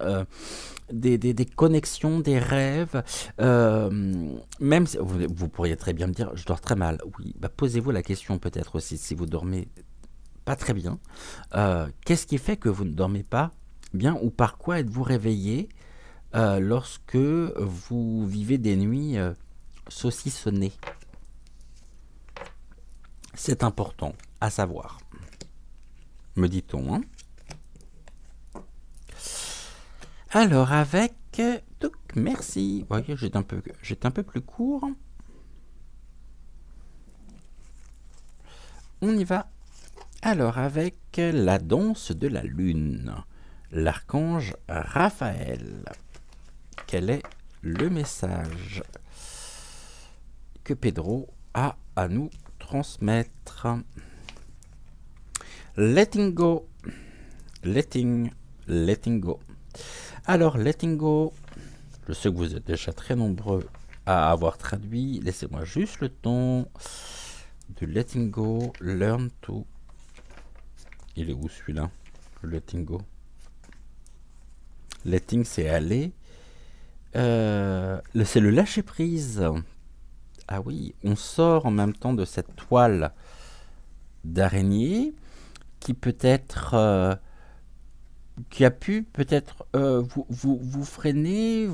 Des connexions, des rêves. Même si, vous pourriez très bien me dire, je dors très mal. Oui, bah posez-vous la question peut-être aussi si vous dormez pas très bien. Qu'est-ce qui fait que vous ne dormez pas bien ou par quoi êtes-vous réveillé lorsque vous vivez des nuits saucissonnées? C'est important à savoir, me dit-on. Hein. Alors avec... merci. Vous voyez, j'étais un peu plus court. On y va. Alors avec la danse de la lune, l'archange Raphaël. Quel est le message que Pedro a à nous transmettre? Letting go. Letting go. Alors, letting go, je sais que vous êtes déjà très nombreux à avoir traduit. Laissez-moi juste le temps de letting go, learn to. Il est où celui-là? Le letting go. Letting, c'est aller. C'est le lâcher prise. Ah oui, on sort en même temps de cette toile d'araignée qui peut être, qui a pu peut-être vous freiner,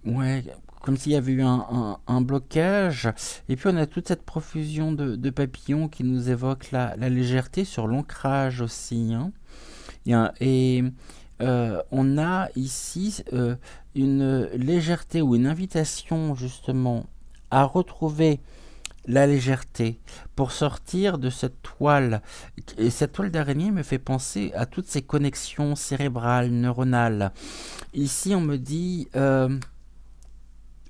Ouais, comme s'il y avait eu un blocage. Et puis on a toute cette profusion de papillons qui nous évoque la légèreté sur l'ancrage aussi, hein. Et on a ici une légèreté ou une invitation justement à retrouver la légèreté pour sortir de cette toile. Et cette toile d'araignée me fait penser à toutes ces connexions cérébrales, neuronales. Ici, on me dit,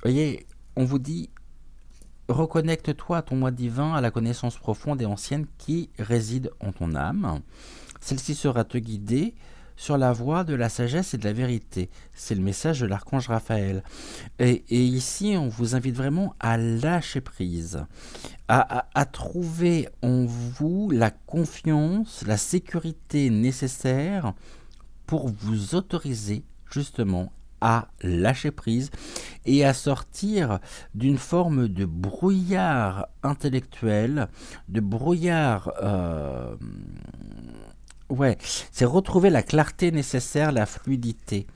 voyez, on vous dit, reconnecte-toi à ton moi divin, à la connaissance profonde et ancienne qui réside en ton âme. Celle-ci sera te guider sur la voie de la sagesse et de la vérité. C'est le message de l'archange Raphaël. Et ici, on vous invite vraiment à lâcher prise, à trouver en vous la confiance, la sécurité nécessaire pour vous autoriser justement à lâcher prise et à sortir d'une forme de brouillard intellectuel, de brouillard... ouais, c'est retrouver la clarté nécessaire, la fluidité.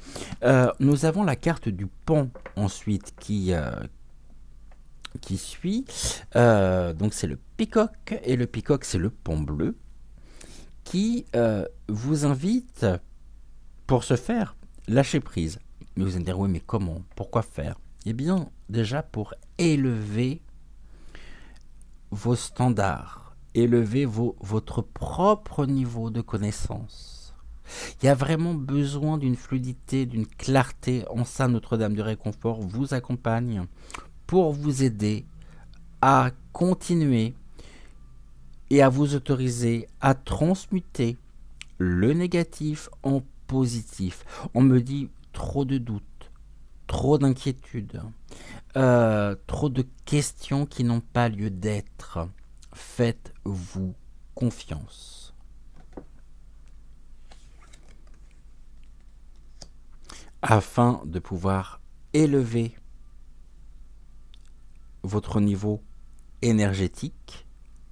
Nous avons la carte du pan ensuite qui suit. Donc c'est le peacock, et le peacock c'est le pan bleu, qui vous invite, pour ce faire, lâcher prise. Mais vous allez me dire, oui, mais comment? Pourquoi faire? Eh bien, déjà pour élever vos standards, élever votre propre niveau de connaissance. Il y a vraiment besoin d'une fluidité, d'une clarté. En ça, Notre-Dame du Réconfort vous accompagne pour vous aider à continuer et à vous autoriser à transmuter le négatif en positif. On me dit trop de doutes, trop d'inquiétudes, trop de questions qui n'ont pas lieu d'être. Faites-vous confiance. Afin de pouvoir élever votre niveau énergétique,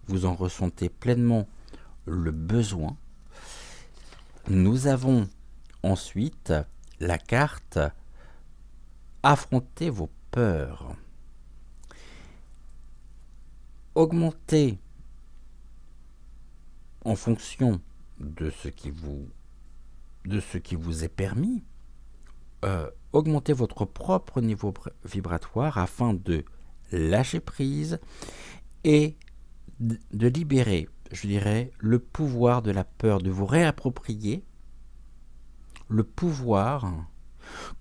vous en ressentez pleinement le besoin. Nous avons ensuite la carte affronter vos peurs. Augmentez en fonction de ce qui vous est permis, augmentez votre propre niveau vibratoire afin de lâcher prise et de libérer, je dirais, le pouvoir de la peur, de vous réapproprier le pouvoir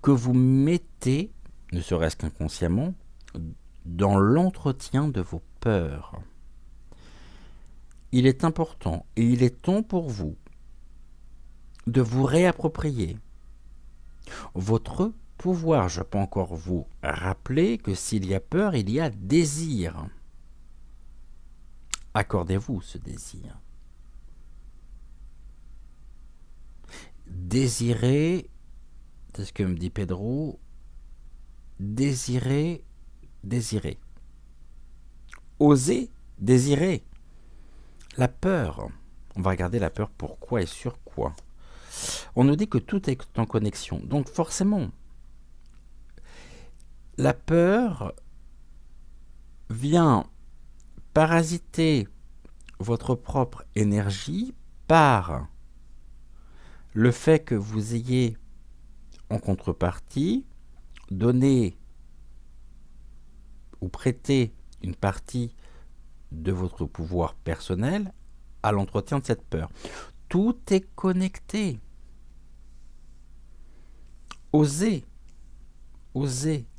que vous mettez, ne serait-ce qu'inconsciemment, dans l'entretien de vos peurs. Il est important et il est temps pour vous de vous réapproprier votre pouvoir. Je peux encore vous rappeler que s'il y a peur, il y a désir. Accordez-vous ce désir. Désirez, c'est ce que me dit Pedro, désirez, désirez. Osez désirer. La peur, on va regarder la peur pourquoi et sur quoi. On nous dit que tout est en connexion. Donc forcément, la peur vient parasiter votre propre énergie par le fait que vous ayez en contrepartie donné ou prêté une partie de votre pouvoir personnel à l'entretien de cette peur. Tout est connecté. Osez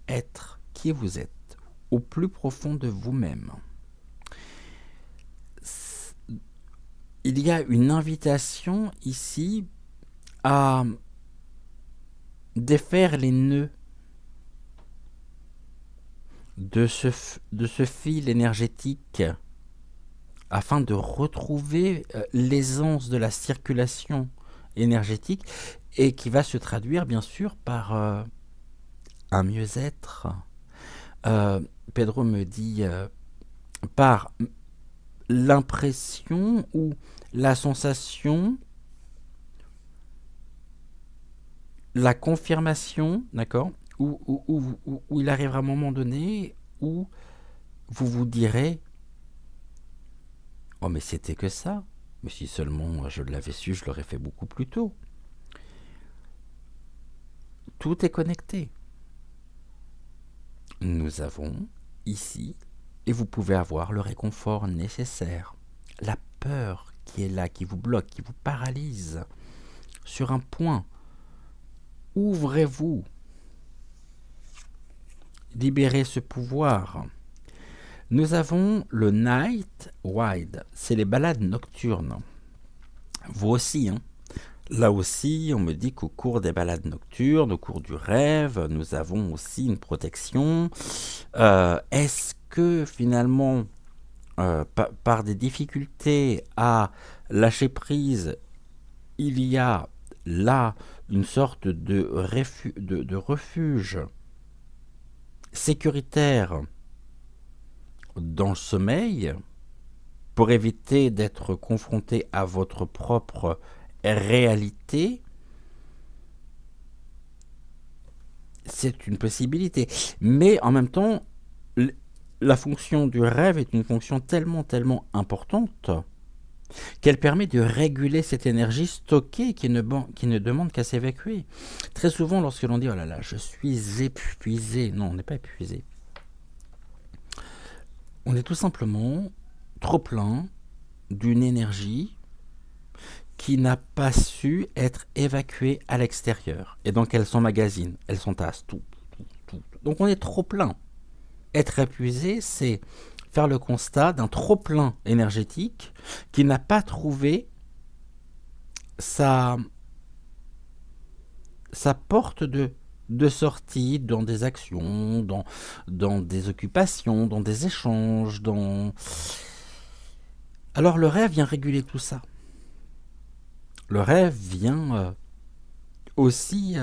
être qui vous êtes, au plus profond de vous-même. Il y a une invitation ici à défaire les nœuds de ce fil énergétique afin de retrouver l'aisance de la circulation énergétique et qui va se traduire bien sûr par un mieux-être. Pedro me dit par l'impression ou la sensation, la confirmation, d'accord, où il arrivera un moment donné où vous vous direz: oh, mais c'était que ça. Mais si seulement je l'avais su, je l'aurais fait beaucoup plus tôt. Tout est connecté. Nous avons ici, et vous pouvez avoir le réconfort nécessaire. La peur qui est là, qui vous bloque, qui vous paralyse sur un point. Ouvrez-vous. Libérez ce pouvoir. Nous avons le Night Ride, c'est les balades nocturnes. Vous aussi, hein. Là aussi, on me dit qu'au cours des balades nocturnes, au cours du rêve, nous avons aussi une protection. Est-ce que finalement, par des difficultés à lâcher prise, il y a là une sorte de refuge sécuritaire dans le sommeil pour éviter d'être confronté à votre propre réalité? C'est une possibilité. Mais en même temps, la fonction du rêve est une fonction tellement importante qu'elle permet de réguler cette énergie stockée qui ne demande qu'à s'évacuer. Très souvent, lorsque l'on dit « oh là là, je suis épuisé », non, on n'est pas épuisé. On est tout simplement trop plein d'une énergie qui n'a pas su être évacuée à l'extérieur. Et donc elle s'emmagasine, elle s'entasse, tout. Donc on est trop plein. Être épuisé, c'est faire le constat d'un trop plein énergétique qui n'a pas trouvé sa porte de sortie dans des actions, dans des occupations, dans des échanges, Alors le rêve vient réguler tout ça. Le rêve vient aussi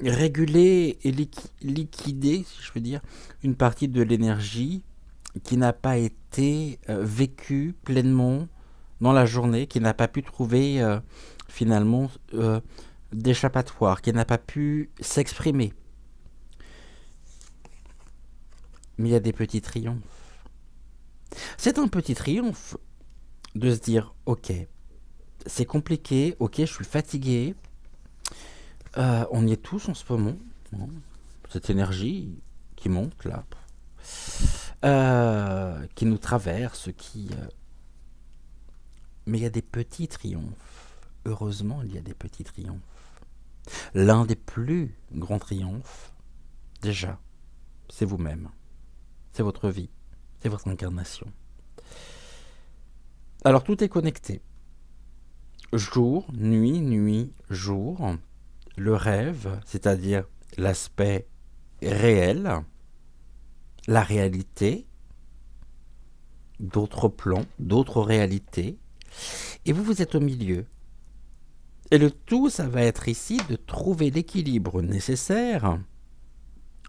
réguler et liquider, si je veux dire, une partie de l'énergie qui n'a pas été vécue pleinement dans la journée, qui n'a pas pu trouver finalement d'échappatoire, qui n'a pas pu s'exprimer. Mais il y a des petits triomphes. C'est un petit triomphe de se dire, ok, c'est compliqué, ok, je suis fatigué, on y est tous en ce moment, hein, cette énergie qui monte là, qui nous traverse, mais il y a des petits triomphes. Heureusement, il y a des petits triomphes. L'un des plus grands triomphes, déjà, c'est vous-même, c'est votre vie, c'est votre incarnation. Alors tout est connecté. Jour, nuit, jour. Le rêve, c'est-à-dire l'aspect réel, la réalité, d'autres plans, d'autres réalités. Et vous êtes au milieu. Et le tout, ça va être ici de trouver l'équilibre nécessaire,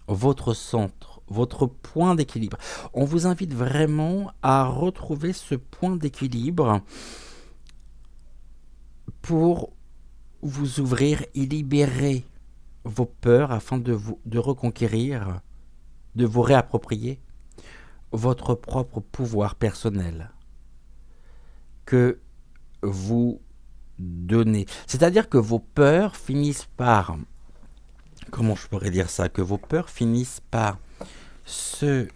votre centre, votre point d'équilibre. On vous invite vraiment à retrouver ce point d'équilibre pour vous ouvrir et libérer vos peurs afin de reconquérir, de vous réapproprier votre propre pouvoir personnel que vous donnez. C'est-à-dire que vos peurs finissent par... Comment je pourrais dire ça? Que vos peurs finissent par se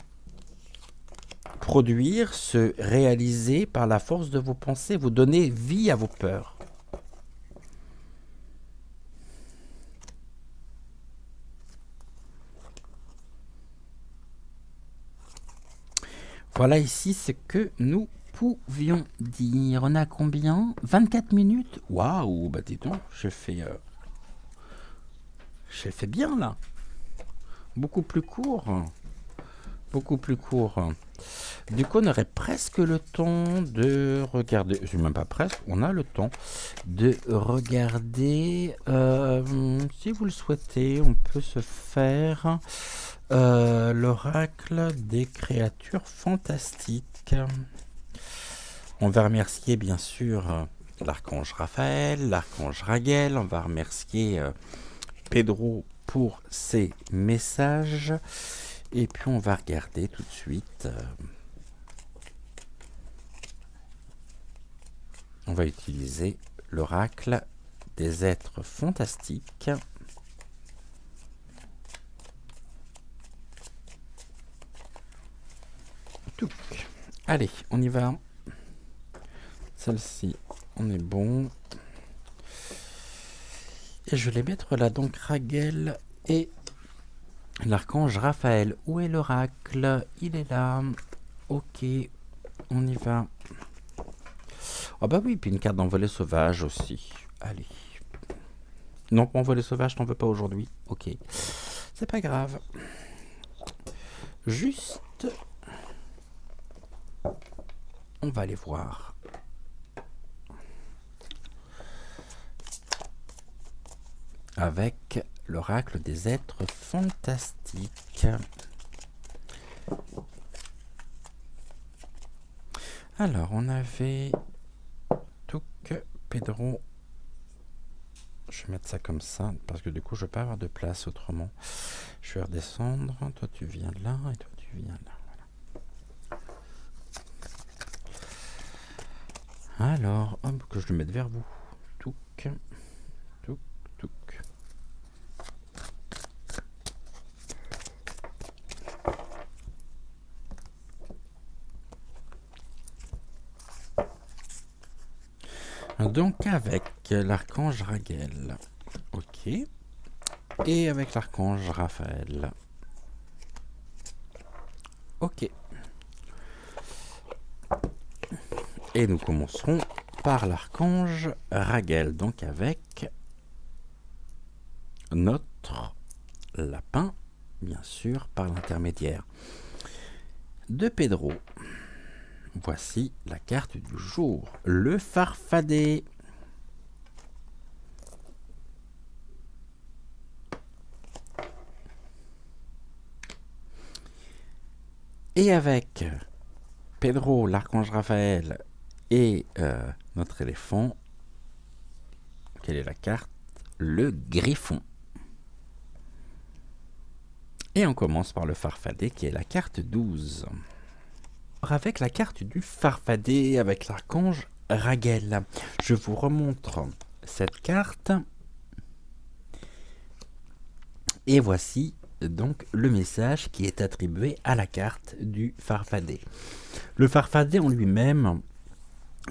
produire, se réaliser par la force de vos pensées. Vous donnez vie à vos peurs. Voilà ici ce que nous pouvions dire. On a combien? 24 minutes? Waouh, bah dis donc, j'ai fait bien là. Beaucoup plus court. Beaucoup plus court. Du coup, on aurait presque le temps de regarder. Je même pas presque. On a le temps de regarder. Si vous le souhaitez, on peut se faire l'oracle des créatures fantastiques. On va remercier bien sûr l'archange Raphaël, l'archange Raguel. On va remercier Pedro pour ses messages. Et puis on va regarder tout de suite. On va utiliser l'oracle des êtres fantastiques. Allez, on y va. Celle-ci, on est bon. Et je vais mettre là donc Raguel et l'archange Raphaël. Où est l'oracle? Il est là. Ok, on y va. Ah bah oui, puis une carte d'envolée sauvage aussi. Allez. Non, pas envolée sauvage, t'en veux pas aujourd'hui. Ok. C'est pas grave. Juste... On va aller voir. Avec l'oracle des êtres fantastiques. Alors, on avait... Touk, Pedro. Je vais mettre ça comme ça, parce que du coup, je ne vais pas avoir de place autrement. Je vais redescendre. Toi, tu viens là, et toi, tu viens là. Voilà. Alors, hop, que je le mette vers vous. Touk, touk, touk. Donc, avec l'archange Raguel. Ok. Et avec l'archange Raphaël. Ok. Et nous commencerons par l'archange Raguel, donc avec notre lapin, bien sûr, par l'intermédiaire de Pedro. Voici la carte du jour, le farfadet. Et avec Pedro, l'archange Raphaël et notre éléphant, quelle est la carte? Le griffon. Et on commence par le farfadet qui est la carte 12. Avec la carte du farfadet, avec l'archange Raguel, je vous remontre cette carte. Et voici donc le message qui est attribué à la carte du farfadet. Le farfadet en lui-même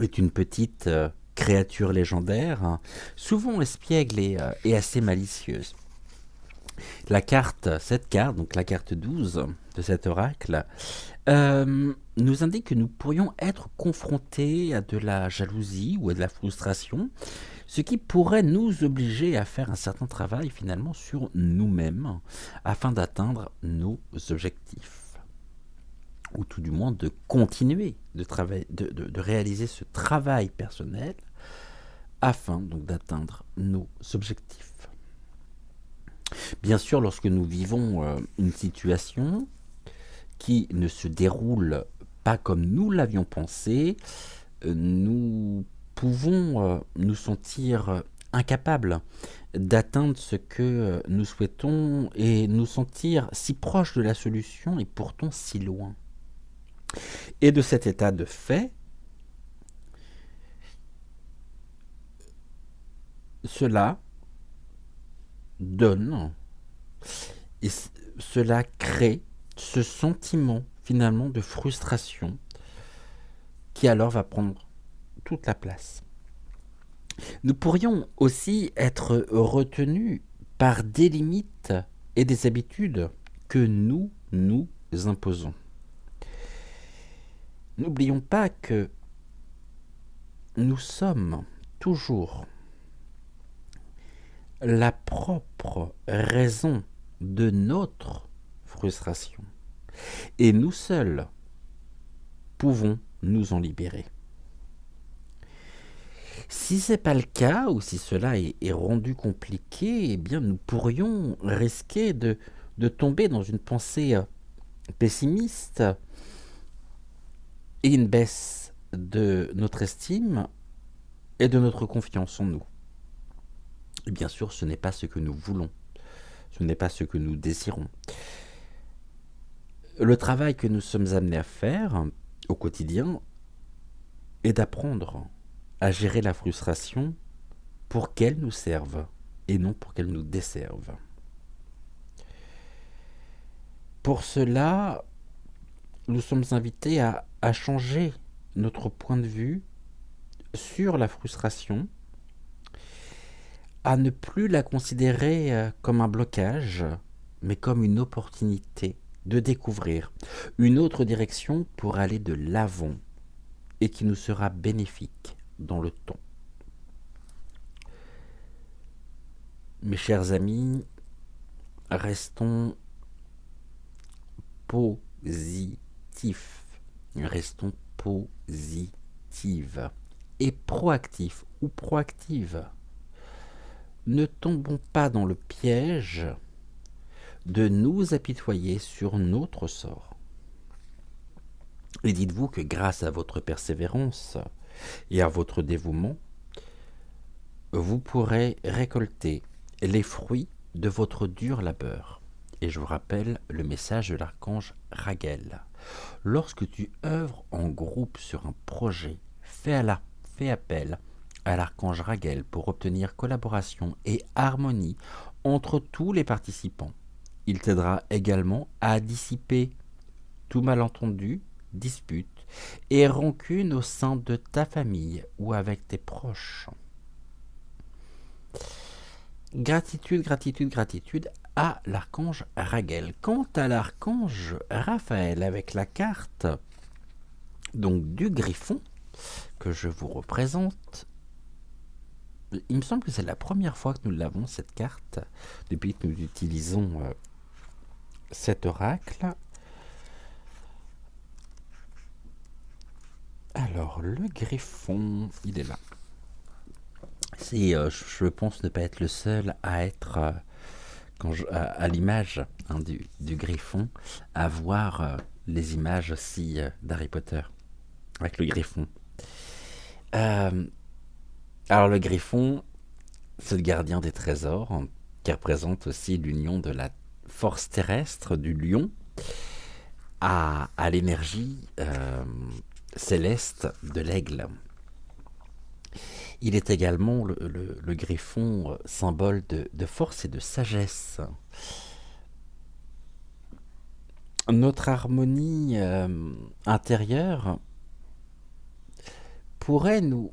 est une petite créature légendaire, souvent espiègle et assez malicieuse. La carte, cette carte, donc la carte 12 de cet oracle, nous indique que nous pourrions être confrontés à de la jalousie ou à de la frustration, ce qui pourrait nous obliger à faire un certain travail finalement sur nous-mêmes afin d'atteindre nos objectifs. Ou tout du moins de continuer de réaliser ce travail personnel afin donc d'atteindre nos objectifs. Bien sûr, lorsque nous vivons une situation qui ne se déroule pas comme nous l'avions pensé, nous pouvons nous sentir incapables d'atteindre ce que nous souhaitons et nous sentir si proches de la solution et pourtant si loin. Et de cet état de fait, cela donne et cela crée ce sentiment finalement de frustration qui alors va prendre toute la place. Nous pourrions aussi être retenus par des limites et des habitudes que nous nous imposons. N'oublions pas que nous sommes toujours la propre raison de notre frustration. Et nous seuls pouvons nous en libérer. Si ce n'est pas le cas, ou si cela est rendu compliqué, eh bien nous pourrions risquer de tomber dans une pensée pessimiste et une baisse de notre estime et de notre confiance en nous. Et bien sûr, ce n'est pas ce que nous voulons, ce n'est pas ce que nous désirons. Le travail que nous sommes amenés à faire au quotidien est d'apprendre à gérer la frustration pour qu'elle nous serve et non pour qu'elle nous desserve. Pour cela, nous sommes invités à changer notre point de vue sur la frustration, à ne plus la considérer comme un blocage, mais comme une opportunité de découvrir une autre direction pour aller de l'avant et qui nous sera bénéfique dans le temps. Mes chers amis, restons positifs, restons positives et proactifs ou proactives. Ne tombons pas dans le piège de nous apitoyer sur notre sort. Et dites-vous que grâce à votre persévérance et à votre dévouement, vous pourrez récolter les fruits de votre dur labeur. Et je vous rappelle le message de l'archange Raguel. Lorsque tu œuvres en groupe sur un projet, fais appel à l'archange Raguel pour obtenir collaboration et harmonie entre tous les participants. Il t'aidera également à dissiper tout malentendu, dispute et rancune au sein de ta famille ou avec tes proches. Gratitude, gratitude, gratitude à l'archange Raguel. Quant à l'archange Raphaël avec la carte donc du Griffon que je vous représente, il me semble que c'est la première fois que nous l'avons cette carte depuis que nous utilisons cet oracle. Alors le Griffon, il est là. C'est, je pense ne pas être le seul à être à l'image du Griffon, à voir les images aussi d'Harry Potter avec le Griffon. Alors le Griffon, c'est le gardien des trésors, qui représente aussi l'union de la force terrestre du lion à l'énergie céleste de l'aigle. Il est également le Griffon, symbole de force et de sagesse. Notre harmonie intérieure pourrait nous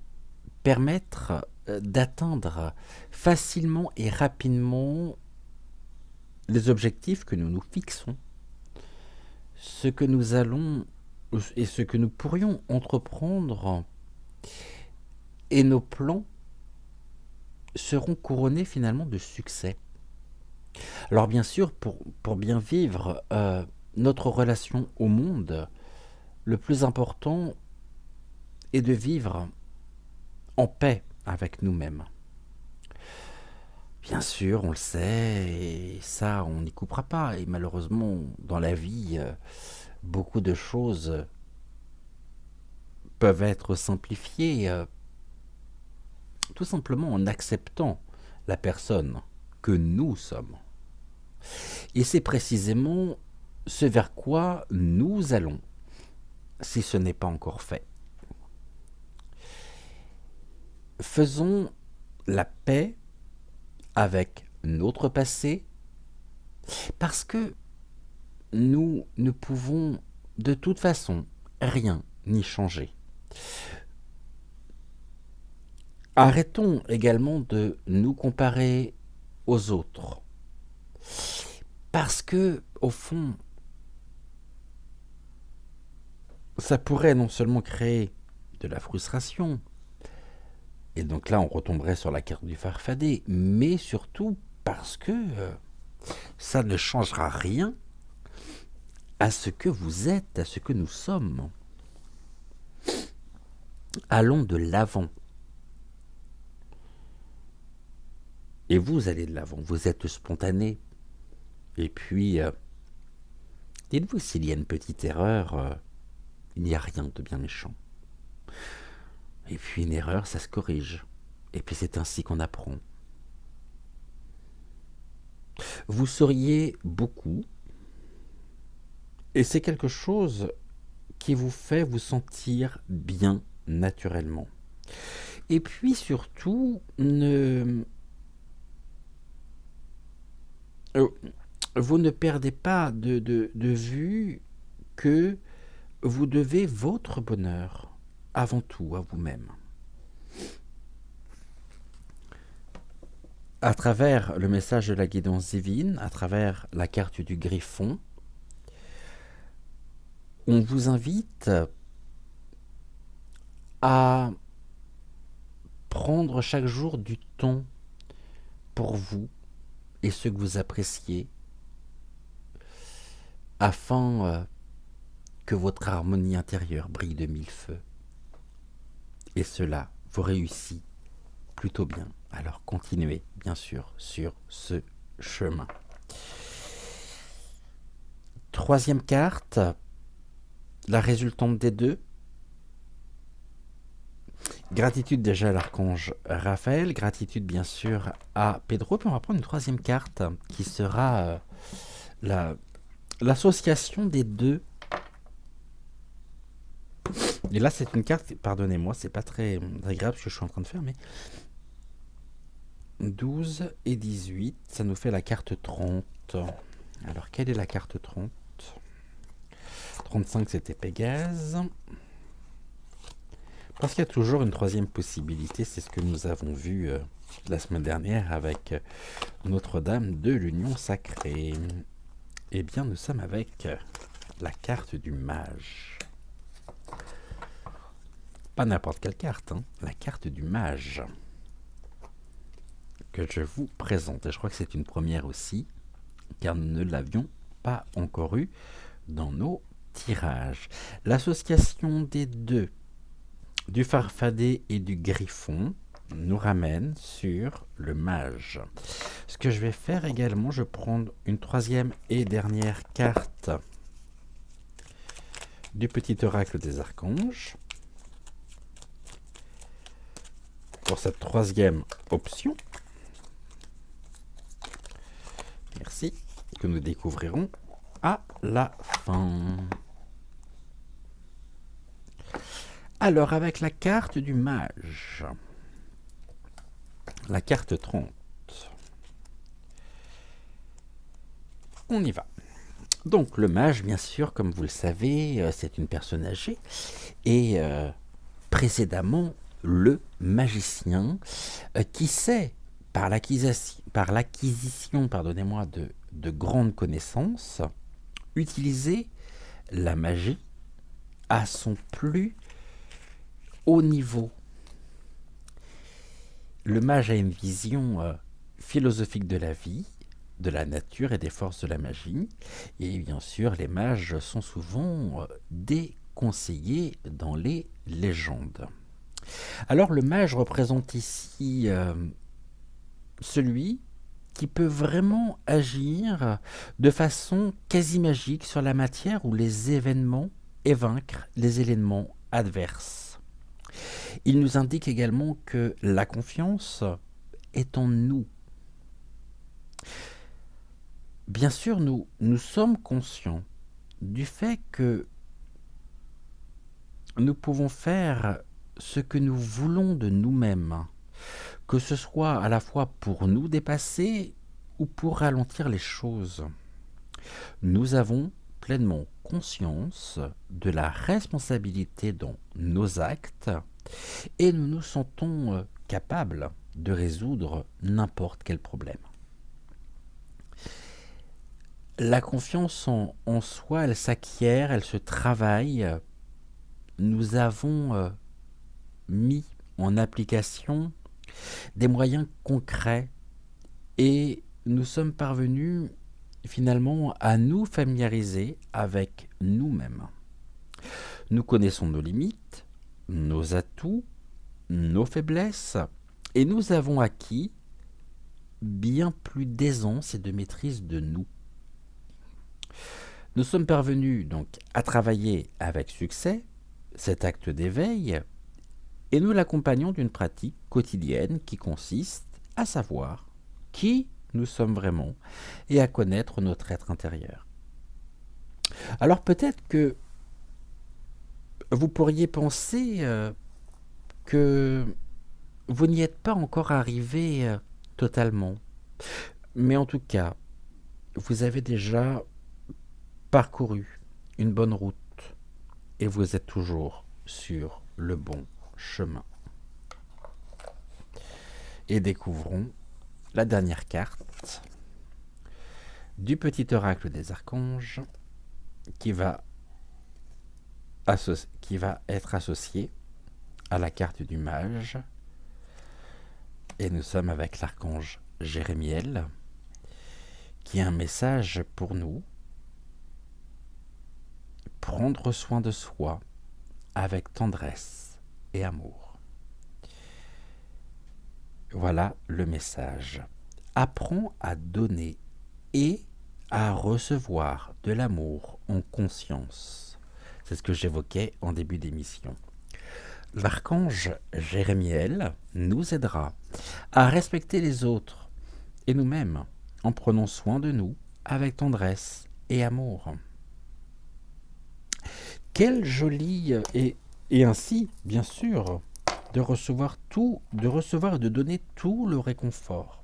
permettre d'atteindre facilement et rapidement les objectifs que nous nous fixons, ce que nous allons et ce que nous pourrions entreprendre, et nos plans seront couronnés finalement de succès. Alors bien sûr, pour bien vivre notre relation au monde, le plus important est de vivre en paix avec nous-mêmes. Bien sûr, on le sait, et ça, on n'y coupera pas. Et malheureusement, dans la vie, beaucoup de choses peuvent être simplifiées tout simplement en acceptant la personne que nous sommes. Et c'est précisément ce vers quoi nous allons, si ce n'est pas encore fait. Faisons la paix avec notre passé, parce que nous ne pouvons de toute façon rien n'y changer. Arrêtons également de nous comparer aux autres, parce que, au fond, ça pourrait non seulement créer de la frustration, et donc là on retomberait sur la carte du farfadet, mais surtout parce que ça ne changera rien à ce que vous êtes, à ce que nous sommes. Allons de l'avant. Et vous allez de l'avant, vous êtes spontané. Et puis, dites-vous, s'il y a une petite erreur, il n'y a rien de bien méchant. Et puis une erreur, ça se corrige. Et puis c'est ainsi qu'on apprend. Vous souriez beaucoup. Et c'est quelque chose qui vous fait vous sentir bien naturellement. Et puis surtout, vous ne perdez pas de vue que vous devez votre bonheur avant tout à vous-même. À travers le message de la guidance divine, à travers la carte du Griffon, on vous invite à prendre chaque jour du temps pour vous et ce que vous appréciez afin que votre harmonie intérieure brille de mille feux. Et cela vous réussit plutôt bien. Alors continuez, bien sûr, sur ce chemin. Troisième carte, la résultante des deux. Gratitude déjà à l'archange Raphaël, gratitude bien sûr à Pedro. Puis on va prendre une troisième carte qui sera l'association des deux. Et là c'est une carte, pardonnez-moi, c'est pas très agréable ce que je suis en train de faire, mais 12 et 18, ça nous fait la carte 30. Alors quelle est la carte 30 ? 35 c'était Pégase. Parce qu'il y a toujours une troisième possibilité, c'est ce que nous avons vu la semaine dernière avec Notre-Dame de l'Union Sacrée. Eh bien, nous sommes avec la carte du mage. Pas n'importe quelle carte, hein, la carte du mage que je vous présente. Et je crois que c'est une première aussi, car nous ne l'avions pas encore eu dans nos tirages. L'association des deux, du farfadet et du griffon, nous ramène sur le mage. Ce que je vais faire également, je vais prendre une troisième et dernière carte du petit oracle des archanges pour cette troisième option. Merci, que nous découvrirons à la fin. Alors, avec la carte du mage, la carte 30, on y va. Donc, le mage, bien sûr, comme vous le savez, c'est une personne âgée, et précédemment, le magicien qui sait, par l'acquisition pardonnez-moi, de grandes connaissances, utiliser la magie à son plus haut niveau. Le mage a une vision philosophique de la vie, de la nature et des forces de la magie. Et bien sûr, les mages sont souvent déconseillés dans les légendes. Alors le mage représente ici celui qui peut vraiment agir de façon quasi magique sur la matière ou les événements et vaincre les éléments adverses. Il nous indique également que la confiance est en nous. Bien sûr, nous sommes conscients du fait que nous pouvons faire ce que nous voulons de nous-mêmes, que ce soit à la fois pour nous dépasser ou pour ralentir les choses. Nous avons pleinement conscience de la responsabilité dans nos actes et nous nous sentons capables de résoudre n'importe quel problème. La confiance en soi, elle s'acquiert, elle se travaille. Nous avons mis en application des moyens concrets et nous sommes parvenus finalement à nous familiariser avec nous-mêmes. Nous connaissons nos limites, nos atouts, nos faiblesses et nous avons acquis bien plus d'aisance et de maîtrise de nous. Nous sommes parvenus donc à travailler avec succès cet acte d'éveil Et nous l'accompagnons d'une pratique quotidienne qui consiste à savoir qui nous sommes vraiment et à connaître notre être intérieur. Alors peut-être que vous pourriez penser que vous n'y êtes pas encore arrivé totalement. Mais en tout cas, vous avez déjà parcouru une bonne route et vous êtes toujours sur le bon chemin. Et découvrons la dernière carte du petit oracle des archanges qui va être associée à la carte du mage. Et nous sommes avec l'archange Jérémiel qui a un message pour nous. Prendre soin de soi avec tendresse et amour. Voilà le message. Apprends à donner et à recevoir de l'amour en conscience. C'est ce que j'évoquais en début d'émission. L'archange Jérémiel nous aidera à respecter les autres et nous-mêmes en prenant soin de nous avec tendresse et amour. Quel joli et ainsi, bien sûr, de recevoir et de donner tout le réconfort,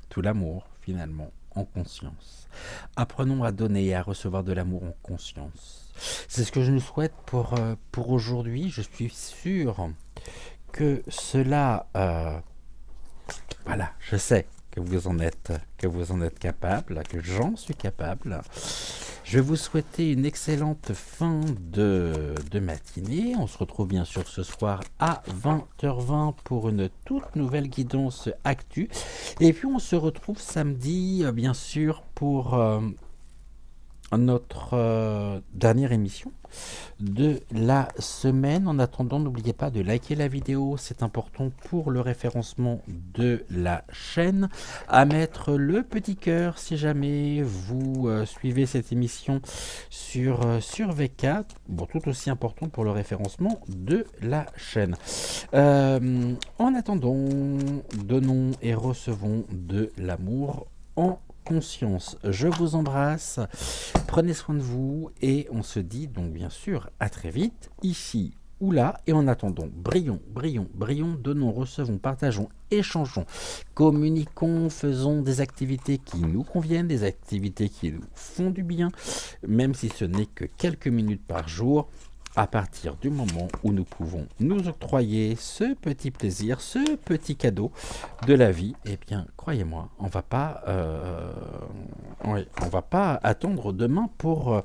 tout l'amour finalement en conscience. Apprenons à donner et à recevoir de l'amour en conscience. C'est ce que je nous souhaite pour aujourd'hui. Je suis sûr que cela, voilà, je sais que vous en êtes capable, que j'en suis capable. Je vais vous souhaiter une excellente fin de matinée. On se retrouve bien sûr ce soir à 20h20 pour une toute nouvelle guidance actu. Et puis on se retrouve samedi, bien sûr, pour notre dernière émission de la semaine. En attendant, n'oubliez pas de liker la vidéo, c'est important pour le référencement de la chaîne, à mettre le petit cœur si jamais vous suivez cette émission sur VK, bon, tout aussi important pour le référencement de la chaîne. En attendant, donnons et recevons de l'amour en conscience. Je vous embrasse, prenez soin de vous et on se dit donc bien sûr à très vite, ici ou là. Et en attendant, brillons, donnons, recevons, partageons, échangeons, communiquons, faisons des activités qui nous conviennent, des activités qui nous font du bien, même si ce n'est que quelques minutes par jour. À partir du moment où nous pouvons nous octroyer ce petit plaisir, ce petit cadeau de la vie, eh bien, croyez-moi, on va pas attendre demain pour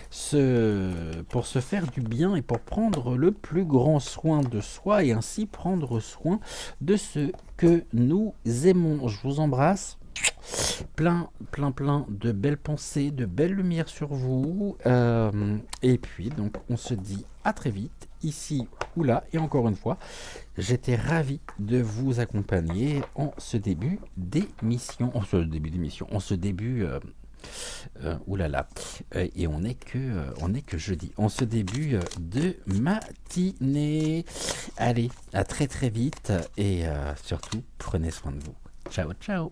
se faire du bien et pour prendre le plus grand soin de soi et ainsi prendre soin de ceux que nous aimons. Je vous embrasse. Plein de belles pensées, de belles lumières sur vous. Et puis, donc, on se dit à très vite, ici ou là. Et encore une fois, j'étais ravi de vous accompagner en ce début d'émission. Oulala. Et on n'est que jeudi. En ce début de matinée. Allez, à très vite. Et surtout, prenez soin de vous. Ciao, ciao.